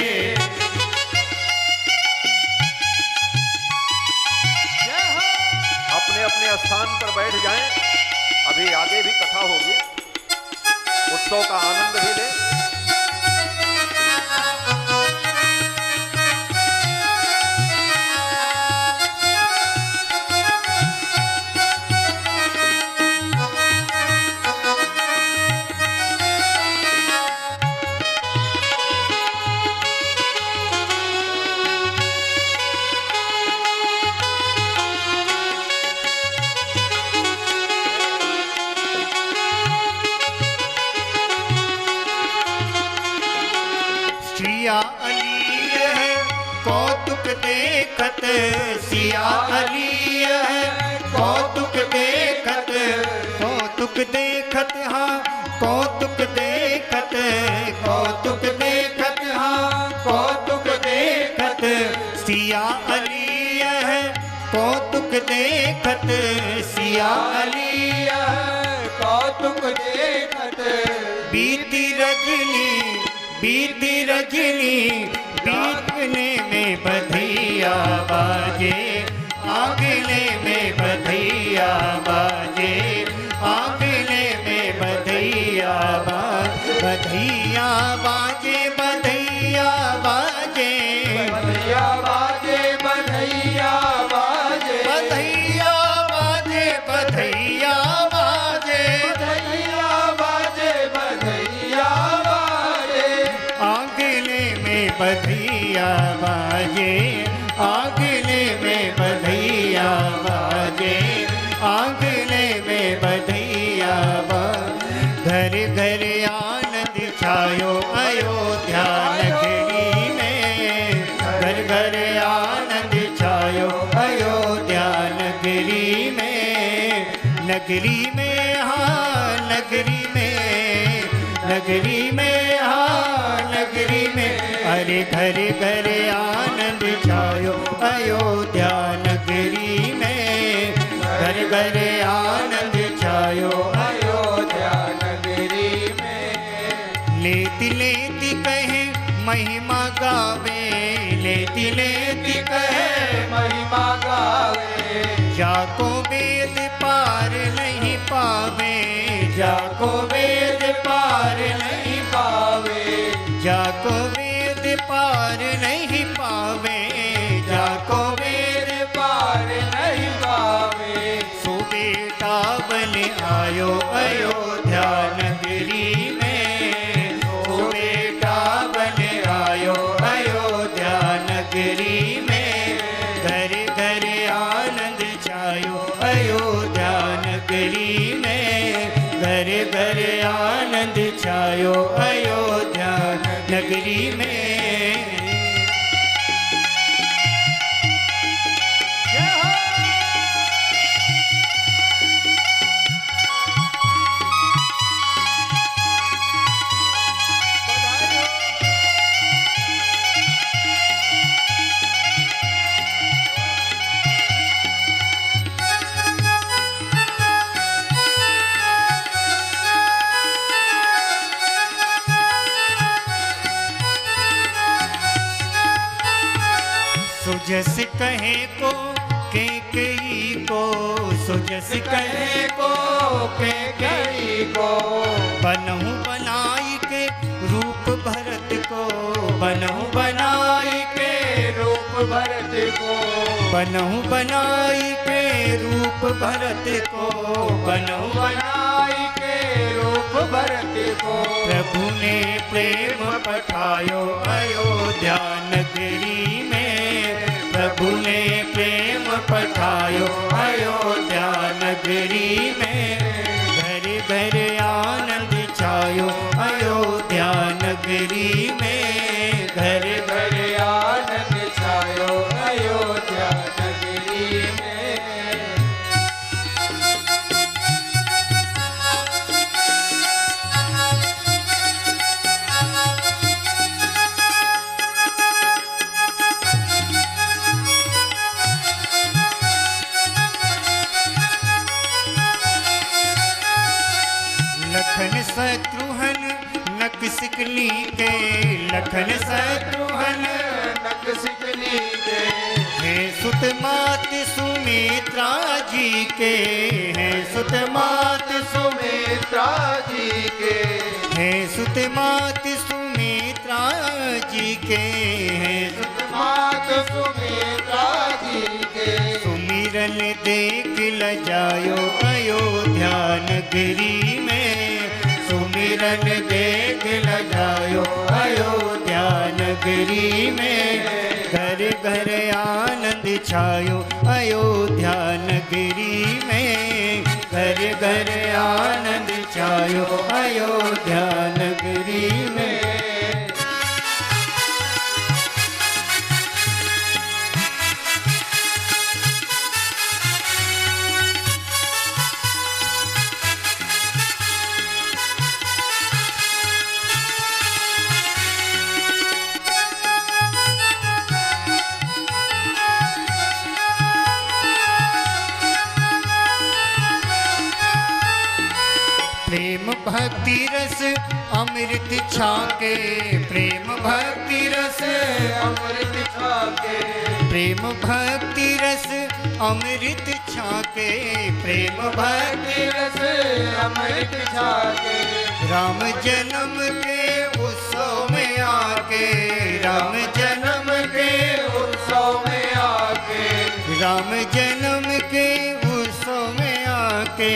अपने अपने स्थान पर बैठ जाएं, अभी आगे भी कथा होगी, उत्सव का आनंद भी लें। सिया अली है कौतुक देखत, सिया अली है कौतुक देखत, कौतुक देखत हाँ कौतुक देखत, कौतुक देखत हाँ कौतुक देखत, सिया अली है कौतुक देखत, सिया अली है कौतुक देखत, बीती रजनी बीती रजनी, बीतने में बधैया बाजे, आंगने में बधैया बाजे, आंगने में बधैया बाजे, बधैया बाजे, बधैया बाजे, बधैया बाजे, बधैया बाजे, बधैया बाजे, बधैया बाजे, बधैया बाजे, बधैया बाजे, आंगने में बधैया बाजे, आंगने में बधैया बाजे, आंगने में बधैया बाजे। घर घर आनंद छायो अयोध्या नगरी में, घर घर आनंद छायो अयोध्या नगरी में, नगरी में हाँ नगरी में, नगरी में हाँ नगरी में, अरे घर घर आनंद छायो अयोध्या नगरी में, घर घर आनंद छायो अयोध्या नगरी में। लेती लेती कहे महिमा गावे, लेती लेती कहे महिमा गावे, जाको वेद पार नहीं पावे, जाको वेद पार नहीं पावे, जाको वेद पार नहीं पावे, जाको वेद पार नहीं पावे, सो बेटा बन आयो अयोध्या नगरी में, सो बेटा बन आयो अयोध्या नगरी में, घर घर आनंद छायो अयोध्या नगरी में, घर घर आनंद छायो छायो अयोध्या नगरी में। सुजस कहे को कैकेयी को, सुजस कहे को कैकेयी को, बनहु बनाई के रूप भरत को, बनहु बनाई के रूप भरत को, बनहु बनाई के रूप भरत को, बनहु बनाई के रूप भरत को। प्रभु ने प्रेम पठायो अयोध्या नगरी में, प्रभु ने प्रेम पठायो अयोध्या नगरी में। घर घर आनंद छायो अयोध्या नगरी में, घर घर आनंद छायो अयोध्या नगरी में। लखन शत्रुघ्न नखशिखनी के, लखन शत्रुघ्न नखशिखनी के, हे सुत मात सुमित्रा जी के, हे सुत मात सुमित्रा जी के, हे सुत मात सुमित्रा जी के, हे सुत मात सुमित्रा जी के। सुमिरन देख लजायो अयोध्या नगरी में, सुमिरन देख लजायो अयोध्या नगरी में। घर घर आनंद छायो अयोध्या नगरी में, घर घर आनंद छायो अयोध्या नगरी में। प्रेम भक्ति रस अमृत छाके, प्रेम भक्ति रस अमृत छाके, प्रेम भक्ति रस अमृत छाके, प्रेम भक्ति रस अमृत छाके। राम जन्म के उत्सव में आके, राम जन्म के उत्सव में आके, राम जन्म के उत्सव में आके,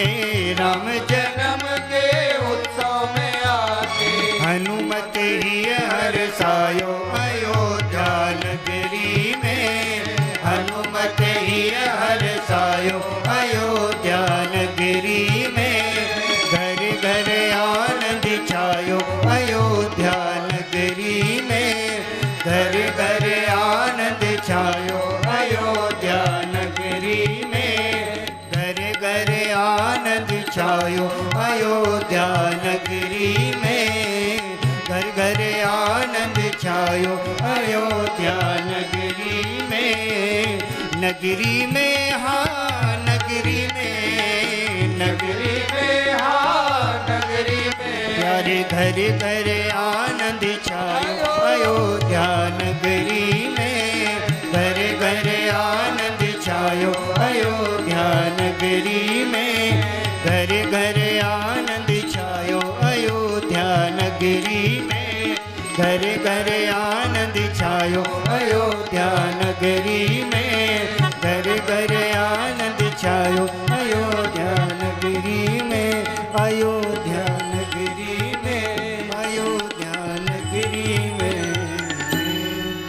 राम जन्म के उत्सव में आके। हनुमत ही हर्षायो अयोध्या नगरी में, हनुमत ही हर्षायो अयोध्या नगरी में। घर घर आनंद छायो अयोध्या नगरी में, घर घर आनंद छायो अयोध्या नगरी में। घर घर आनंद छायो अयोध्या नगरी में, घर घर आनंद छायो अयोध्या नगरी में। नगरी में हाँ नगरी में, नगरी में हाँ नगरी में। प्यारे घर घर आनंद छायो अयोध्या नगरी में, घर घर आनंद छायो अयोध्या नगरी में। घर घर आनंद छायो अयोध्या नगरी में, घर घर आनंद छायो अयोध्या नगरी में। घर घर आनंद छायो अयोध्या नगरी में, अयोध्या नगरी में, अयोध्या नगरी में।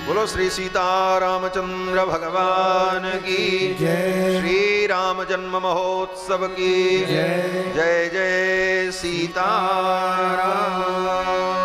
बोलो बोलो श्री सीतारामचंद्र भगवान की जय। श्री राम जन्म महोत्सव की जय। जय जय सीताराम।